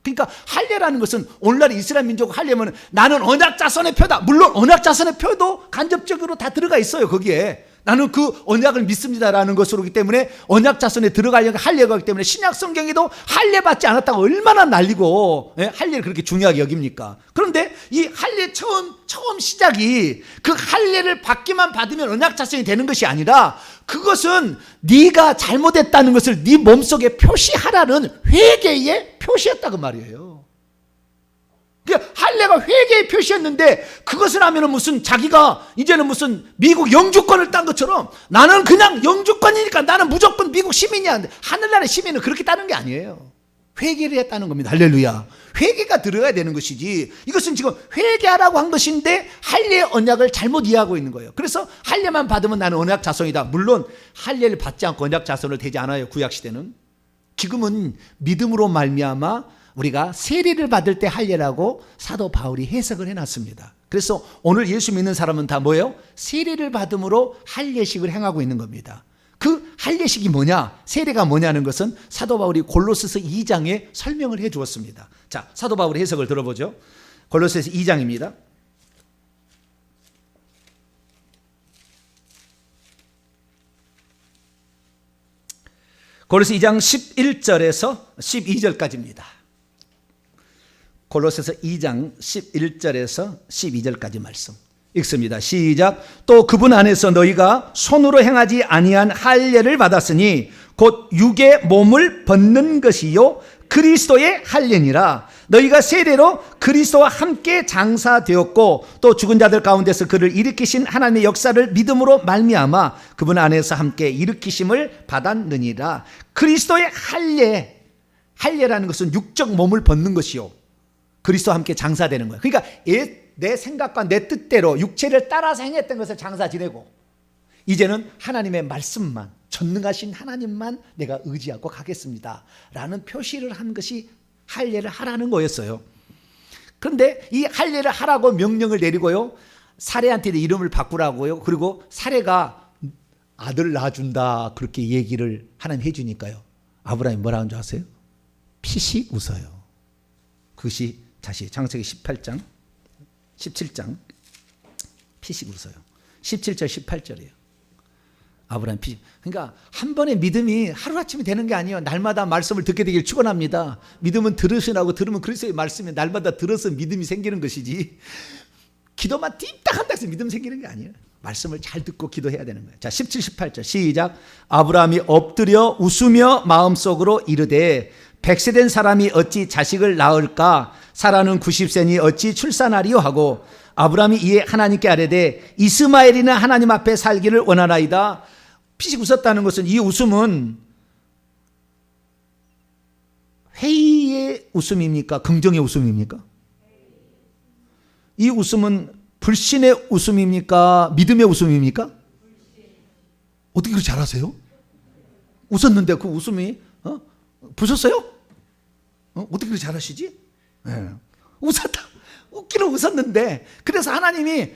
그러니까 할례라는 것은 오늘날 이스라엘 민족 할례면 나는 언약 자손의 표다. 물론 언약 자손의 표도 간접적으로 다 들어가 있어요. 거기에 나는 그 언약을 믿습니다라는 것으로기 때문에 언약 자손에 들어가려고 할례가 하기 때문에 신약 성경에도 할례 받지 않았다고 얼마나 난리고 할례를 그렇게 중요하게 여깁니까? 그런데 이 할례 처음 시작이 그 할례를 받기만 받으면 언약 자손이 되는 것이 아니라 그것은 네가 잘못했다는 것을 네 몸속에 표시하라는 회개의 표시였다고 말이에요. 할례가 회개의 표시였는데 그것을 하면은 무슨 자기가 이제는 무슨 미국 영주권을 딴 것처럼 나는 그냥 영주권이니까 나는 무조건 미국 시민이야. 하늘나라의 시민은 그렇게 따는 게 아니에요. 회개를 했다는 겁니다. 할렐루야. 회개가 들어가야 되는 것이지, 이것은 지금 회개하라고 한 것인데 할례의 언약을 잘못 이해하고 있는 거예요. 그래서 할례만 받으면 나는 언약 자손이다. 물론 할례를 받지 않고 언약 자손을 되지 않아요. 구약시대는. 지금은 믿음으로 말미암아 우리가 세례를 받을 때 할례라고 사도 바울이 해석을 해놨습니다. 그래서 오늘 예수 믿는 사람은 다 뭐예요? 세례를 받음으로 할례식을 행하고 있는 겁니다. 그 할례식이 뭐냐, 세례가 뭐냐는 것은 사도 바울이 골로새서 2장에 설명을 해 주었습니다. 자, 사도 바울의 해석을 들어보죠. 골로새서 2장입니다. 골로새 2장 11절에서 12절까지입니다. 골로새서 2장 11절에서 12절까지 말씀 읽습니다. 시작. 또 그분 안에서 너희가 손으로 행하지 아니한 할례를 받았으니 곧 육의 몸을 벗는 것이요 그리스도의 할례니라. 너희가 세례로 그리스도와 함께 장사되었고 또 죽은 자들 가운데서 그를 일으키신 하나님의 역사를 믿음으로 말미암아 그분 안에서 함께 일으키심을 받았느니라. 그리스도의 할례라는 것은 육적 몸을 벗는 것이요 그리스도와 함께 장사되는 거예요. 그러니까 내 생각과 내 뜻대로 육체를 따라서 행했던 것을 장사 지내고 이제는 하나님의 말씀만, 전능하신 하나님만 내가 의지하고 가겠습니다 라는 표시를 한 것이 할례를 하라는 거였어요. 그런데 이 할례를 하라고 명령을 내리고요, 사레한테 이름을 바꾸라고요, 그리고 사레가 아들 낳아준다 그렇게 얘기를 하나님 해주니까요, 아브라함이 뭐라 하는 줄 아세요? 피식 웃어요. 그것이 다시 창세기 18장 17장 피식 웃어요. 17절 18절이에요. 아브라함 피식. 그러니까 한 번의 믿음이 하루아침에 되는 게 아니에요. 날마다 말씀을 듣게 되길 축원합니다. 믿음은 들으시라고, 들으면 그리스도의 말씀이 날마다 들어서 믿음이 생기는 것이지 기도만 띠딱 한다 해서 믿음 생기는 게 아니에요. 말씀을 잘 듣고 기도해야 되는 거예요. 자, 17, 18절 시작. 아브라함이 엎드려 웃으며 마음속으로 이르되 100세 된 사람이 어찌 자식을 낳을까? 사라는 90세니 어찌 출산하리요 하고 아브라함이 이에 하나님께 아뢰되 이스마엘이나 하나님 앞에 살기를 원하나이다. 피식 웃었다는 것은, 이 웃음은 회의의 웃음입니까? 긍정의 웃음입니까? 이 웃음은 불신의 웃음입니까? 믿음의 웃음입니까? 어떻게 그렇게 잘하세요? 웃었는데 그 웃음이 부셨어요? 어떻게 그렇게 잘하시지? 네. 웃었다. 웃기는 웃었는데 그래서 하나님이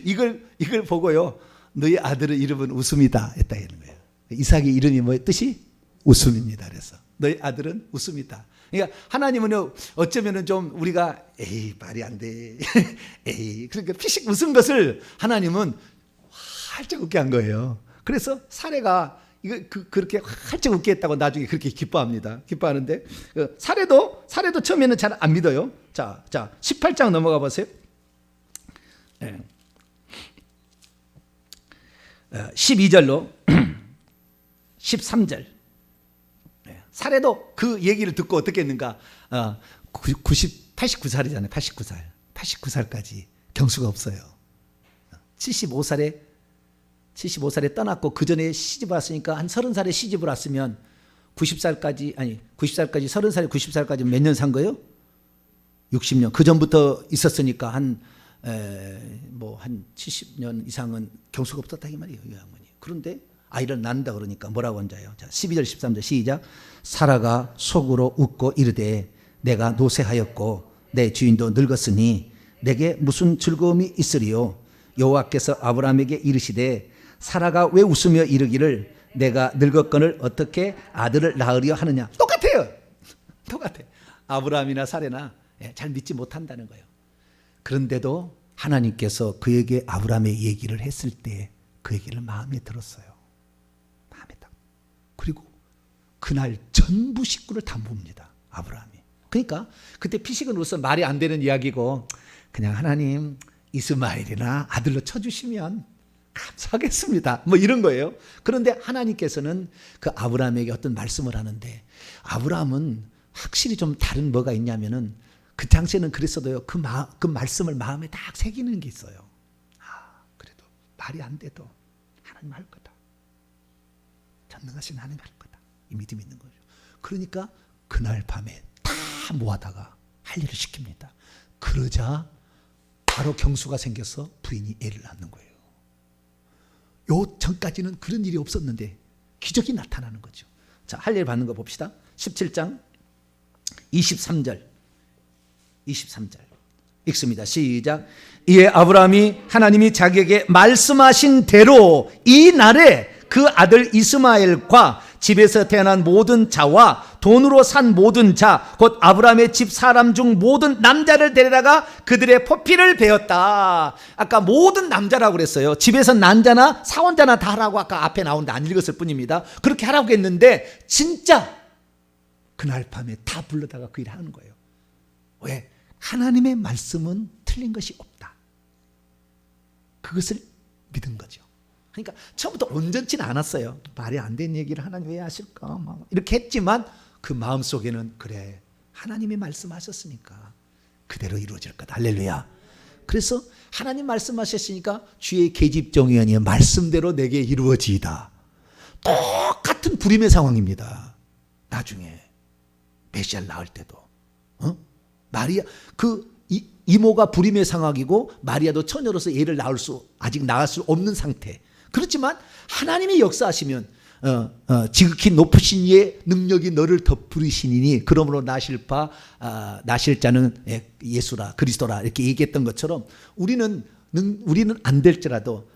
이걸 보고요. 너희 아들의 이름은 웃음이다 했다는 거예요. 이삭의 이름이 뭐예요? 뜻이 웃음입니다. 그래서 너희 아들은 웃음이다. 그러니까 하나님은 어쩌면은 좀 우리가 에이 말이 안 돼. 에이 그러니까 피식 웃은 것을 하나님은 활짝 웃게 한 거예요. 그래서 사례가 그렇게 활짝 웃게 했다고 나중에 그렇게 기뻐합니다. 기뻐하는데 사례도 처음에는 잘 안 믿어요. 자 18장 넘어가 보세요. 12절로 13절. 사례도 그 얘기를 듣고 어떻게 했는가? 89살이잖아요. 89살까지 경수가 없어요. 75살에 떠났고 그 전에 시집을 왔으니까 한 30살에 시집을 왔으면 90살까지 30살에 90살까지 몇 년 산 거예요? 60년. 그 전부터 있었으니까 한 70년 이상은 경수가 없었다 이 말이에요. 이 양반이. 그런데 아이를 낳는다 그러니까 뭐라고 한자요? 자, 12절 13절 시작. 사라가 속으로 웃고 이르되 내가 노쇠하였고 내 주인도 늙었으니 내게 무슨 즐거움이 있으리요? 여호와께서 아브라함에게 이르시되 사라가 왜 웃으며 이르기를 내가 늙었거늘 어떻게 아들을 낳으려 하느냐. 똑같아요. 똑같아. 아브라함이나 사례나 잘 믿지 못한다는 거예요. 그런데도 하나님께서 그에게 아브라함의 얘기를 했을 때 그 얘기를 마음에 들었어요. 마음에 딱. 그리고 그날 전부 식구를 다 봅니다. 아브라함이. 그러니까 그때 피식은 우선 말이 안 되는 이야기고 그냥 하나님 이스마엘이나 아들로 쳐주시면 감사하겠습니다. 뭐 이런 거예요. 그런데 하나님께서는 그 아브라함에게 어떤 말씀을 하는데 아브라함은 확실히 좀 다른 뭐가 있냐면은 그 당시에는 그랬어도요. 그 말씀을 마음에 딱 새기는 게 있어요. 그래도 말이 안 돼도 하나님 할 거다. 전능하신 하나님 할 거다. 이 믿음이 있는 거죠. 그러니까 그날 밤에 다 모아다가 할 일을 시킵니다. 그러자 바로 경수가 생겨서 부인이 애를 낳는 거예요. 요 전까지는 그런 일이 없었는데 기적이 나타나는 거죠. 자, 할 일 받는 거 봅시다. 17장 23절 읽습니다. 시작. 이에 아브라함이 하나님이 자기에게 말씀하신 대로 이 날에 그 아들 이스마엘과 집에서 태어난 모든 자와 돈으로 산 모든 자 곧 아브라함의 집 사람 중 모든 남자를 데려다가 그들의 포피를 베었다. 아까 모든 남자라고 그랬어요. 집에서 난 자나 사원자나 다 하라고 아까 앞에 나오는데 안 읽었을 뿐입니다. 그렇게 하라고 했는데 진짜 그날 밤에 다 불러다가 그 일을 하는 거예요. 왜? 하나님의 말씀은 틀린 것이 없다. 그것을 믿은 거죠. 그러니까 처음부터 온전치는 않았어요. 말이 안 되는 얘기를 하나님 왜 하실까? 이렇게 했지만 그 마음속에는 그래 하나님이 말씀하셨으니까 그대로 이루어질 거다. 할렐루야. 그래서 하나님 말씀하셨으니까 주의 계집종이니 말씀대로 내게 이루어지이다. 똑같은 불임의 상황입니다. 나중에 메시아를 낳을 때도 마리아 이모가 불임의 상황이고 마리아도 처녀로서 얘를 아직 낳을 수 없는 상태. 그렇지만 하나님이 역사하시면 지극히 높으신 이의 능력이 너를 덮으시니니 그러므로 나실 자는 예수라 그리스도라 이렇게 얘기했던 것처럼 우리는 안 될지라도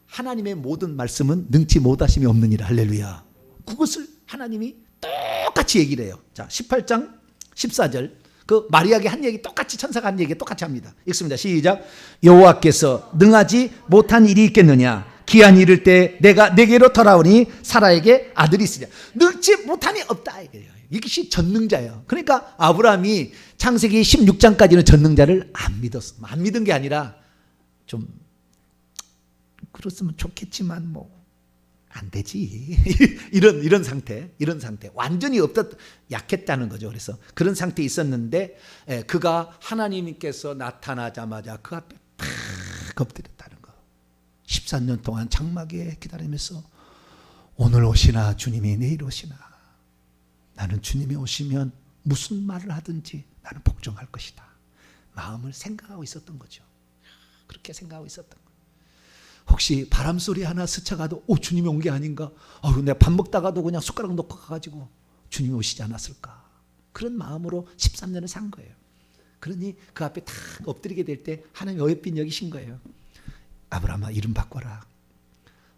하나님의 모든 말씀은 능치 못하심이 없느니라. 할렐루야. 그것을 하나님이 똑같이 얘기를 해요. 자, 18장 14절 그 마리아에게 한 얘기 똑같이 천사가 한 얘기 똑같이 합니다. 읽습니다. 시작. 여호와께서 능하지 못한 일이 있겠느냐. 기한이 이를 때 내가 내게로 돌아오니 사라에게 아들이 있으랴. 능치 못함이 없다. 이것이 전능자예요. 그러니까 아브라함이 창세기 16장까지는 전능자를 안 믿었어. 안 믿은 게 아니라 좀 그렇으면 좋겠지만 뭐 안 되지. 이런 상태. 완전히 약했다는 거죠. 그래서 그런 상태에 있었는데 그가 하나님께서 나타나자마자 그 앞에 팍 엎드렸다는 거. 14년 동안 장막에 기다리면서 오늘 오시나 주님이 내일 오시나 나는 주님이 오시면 무슨 말을 하든지 나는 복종할 것이다. 마음을 생각하고 있었던 거죠. 그렇게 생각하고 있었던 거예요. 혹시 바람소리 하나 스쳐가도 주님이 온 게 아닌가? 내가 밥 먹다가도 그냥 숟가락 놓고 가가지고 주님이 오시지 않았을까? 그런 마음으로 13년을 산 거예요. 그러니 그 앞에 딱 엎드리게 될 때 하나님이 어여삐 여기신 거예요. 아브라함아, 이름 바꿔라.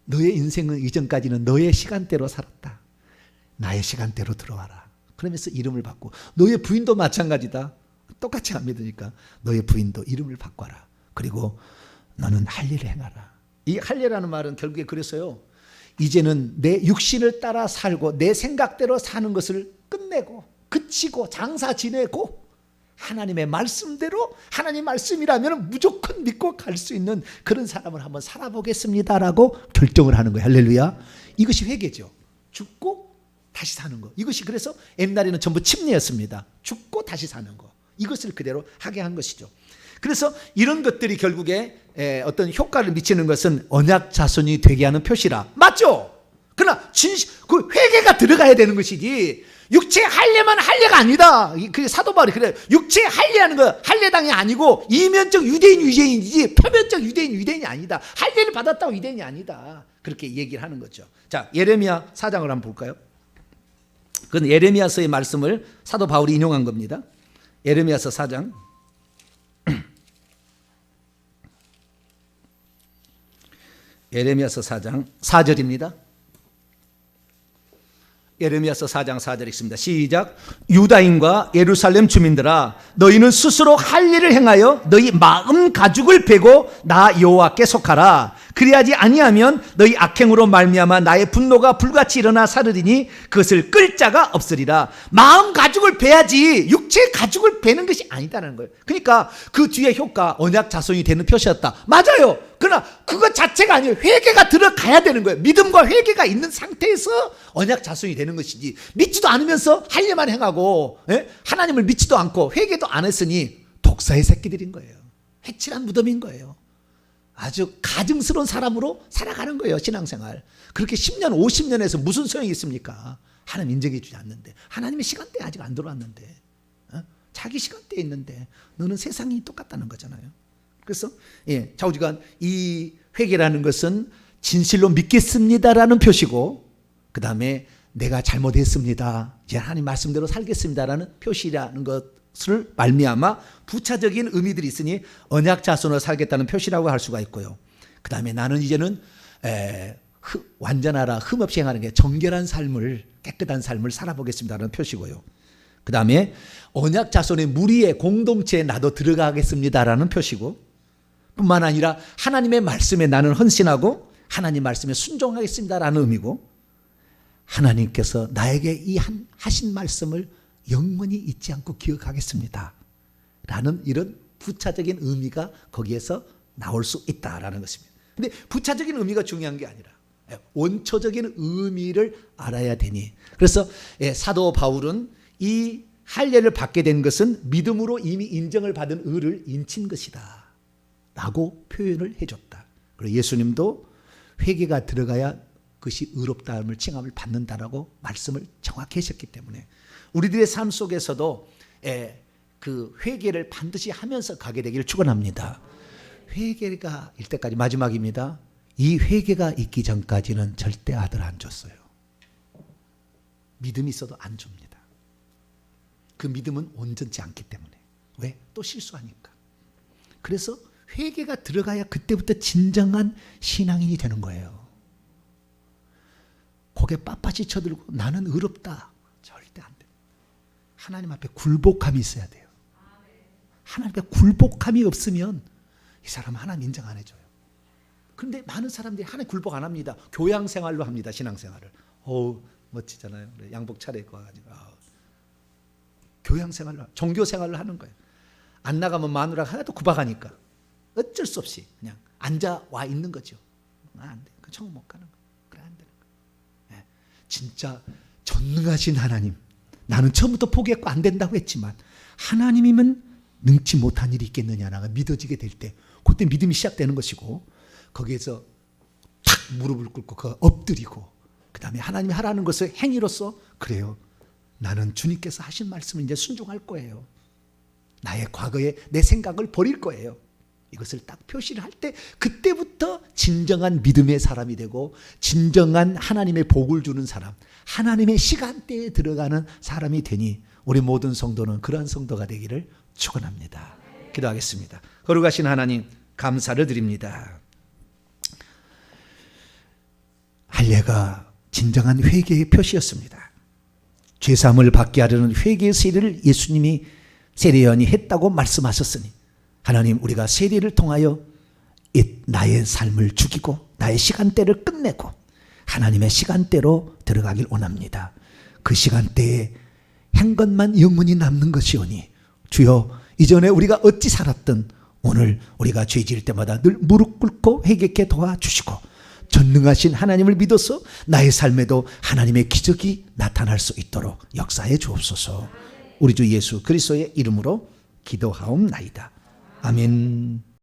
너의 인생은 이전까지는 너의 시간대로 살았다. 나의 시간대로 들어와라. 그러면서 이름을 바꾸고, 너의 부인도 마찬가지다. 똑같이 안 믿으니까 너의 부인도 이름을 바꿔라. 그리고 너는 할 일을 행하라. 이 할례라는 말은 결국에 그랬어요. 이제는 내 육신을 따라 살고 내 생각대로 사는 것을 끝내고 그치고 장사 지내고 하나님의 말씀대로, 하나님 말씀이라면 무조건 믿고 갈 수 있는 그런 사람을 한번 살아보겠습니다라고 결정을 하는 거예요. 할렐루야. 이것이 회개죠. 죽고 다시 사는 거. 이것이 그래서 옛날에는 전부 침례였습니다. 죽고 다시 사는 거. 이것을 그대로 하게 한 것이죠. 그래서 이런 것들이 결국에 어떤 효과를 미치는 것은 언약 자손이 되게 하는 표시라. 맞죠? 그러나 그 회개가 들어가야 되는 것이지, 육체 할례만 할례가 아니다. 그 사도 바울이 그래요. 육체 할례하는 거 할례당이 아니고 이면적 유대인이지 표면적 유대인이 아니다. 할례를 받았다고 유대인이 아니다. 그렇게 얘기를 하는 거죠. 자, 예레미야 4장을 한번 볼까요? 그건 예레미야서의 말씀을 사도 바울이 인용한 겁니다. 예레미야서 4장. 예레미야서 4장 4절입니다. 예레미야서 4장 4절 읽습니다. 시작. 유다인과 예루살렘 주민들아, 너희는 스스로 할 일을 행하여 너희 마음 가죽을 베고 나 여호와께 속하라. 그리하지 아니하면 너희 악행으로 말미암아 나의 분노가 불같이 일어나 사르리니 그것을 끌 자가 없으리라. 마음 가죽을 베야지 육체 가죽을 베는 것이 아니다는 거예요. 그러니까 그 뒤에 효과, 언약 자손이 되는 표시였다. 맞아요. 그러나 그것 자체가 아니에요. 회개가 들어가야 되는 거예요. 믿음과 회개가 있는 상태에서 언약 자손이 되는 것이지, 믿지도 않으면서 할례만 행하고 하나님을 믿지도 않고 회개도 안 했으니 독사의 새끼들인 거예요. 해칠한 무덤인 거예요. 아주 가증스러운 사람으로 살아가는 거예요. 신앙생활. 그렇게 10년 50년에서 무슨 소용이 있습니까? 하나님 인정해 주지 않는데, 하나님의 시간대에 아직 안 들어왔는데, 자기 시간대에 있는데 너는 세상이 똑같다는 거잖아요. 그래서 좌우지간 이 회개라는 것은 진실로 믿겠습니다라는 표시고, 그 다음에 내가 잘못했습니다, 이제 하나님 말씀대로 살겠습니다라는 표시라는 것을 말미암아 부차적인 의미들이 있으니 언약 자손으로 살겠다는 표시라고 할 수가 있고요. 그 다음에 나는 이제는 완전하라, 흠없이 행하는 게 정결한 삶을, 깨끗한 삶을 살아보겠습니다라는 표시고요. 그 다음에 언약 자손의 무리의 공동체에 나도 들어가겠습니다라는 표시고, 뿐만 아니라 하나님의 말씀에 나는 헌신하고 하나님 말씀에 순종하겠습니다라는 의미고, 하나님께서 나에게 이 하신 말씀을 영원히 잊지 않고 기억하겠습니다 라는 이런 부차적인 의미가 거기에서 나올 수 있다라는 것입니다. 근데 부차적인 의미가 중요한 게 아니라 원초적인 의미를 알아야 되니, 그래서 사도 바울은 이 할례를 받게 된 것은 믿음으로 이미 인정을 받은 의를 인친 것이다 라고 표현을 해줬다. 그리고 예수님도 회개가 들어가야 그것이 의롭다함을 칭함을 받는다라고 말씀을 정확히 하셨기 때문에 우리들의 삶 속에서도 그 회개를 반드시 하면서 가게 되기를 축원합니다. 회개가 일 때까지 마지막입니다. 이 회개가 있기 전까지는 절대 아들 안 줬어요. 믿음이 있어도 안 줍니다. 그 믿음은 온전치 않기 때문에. 왜? 또 실수하니까. 그래서 회개가 들어가야 그때부터 진정한 신앙인이 되는 거예요. 고개 빳빳이 쳐들고 나는 의롭다, 절대 안 돼요. 하나님 앞에 굴복함이 있어야 돼요. 하나님 앞에 굴복함이 없으면 이 사람은 하나님 인정 안 해줘요. 그런데 많은 사람들이 하나님 굴복 안 합니다. 교양생활로 합니다. 신앙생활을. 어우 멋지잖아요. 양복 차려입고 와가지고 교양생활로, 종교생활을 하는 거예요. 안 나가면 마누라가 하나도 구박하니까 어쩔 수 없이 그냥 앉아와 있는 거죠. 안 돼. 그 청 못 가는 거예요. 그래 안 되는 거예요. 진짜 전능하신 하나님, 나는 처음부터 포기했고 안 된다고 했지만 하나님이면 능치 못한 일이 있겠느냐가 믿어지게 될 때, 그때 믿음이 시작되는 것이고, 거기에서 탁 무릎을 꿇고 엎드리고, 그 다음에 하나님이 하라는 것을 행위로서, 그래요, 나는 주님께서 하신 말씀을 이제 순종할 거예요. 나의 과거에 내 생각을 버릴 거예요. 이것을 딱 표시를 할 때, 그때부터 진정한 믿음의 사람이 되고 진정한 하나님의 복을 주는 사람, 하나님의 시간대에 들어가는 사람이 되니 우리 모든 성도는 그러한 성도가 되기를 축원합니다. 기도하겠습니다. 거룩하신 하나님, 감사를 드립니다. 할례가 진정한 회개의 표시였습니다. 죄사함을 받게 하려는 회개의 세례를 예수님이 세례요한이 했다고 말씀하셨으니 하나님, 우리가 세례를 통하여 나의 삶을 죽이고 나의 시간대를 끝내고 하나님의 시간대로 들어가길 원합니다. 그 시간대에 한 것만 영원히 남는 것이오니 주여, 이전에 우리가 어찌 살았든 오늘 우리가 죄 지을 때마다 늘 무릎 꿇고 회개케 도와주시고 전능하신 하나님을 믿어서 나의 삶에도 하나님의 기적이 나타날 수 있도록 역사해 주옵소서. 우리 주 예수 그리스도의 이름으로 기도하옵나이다. 아멘.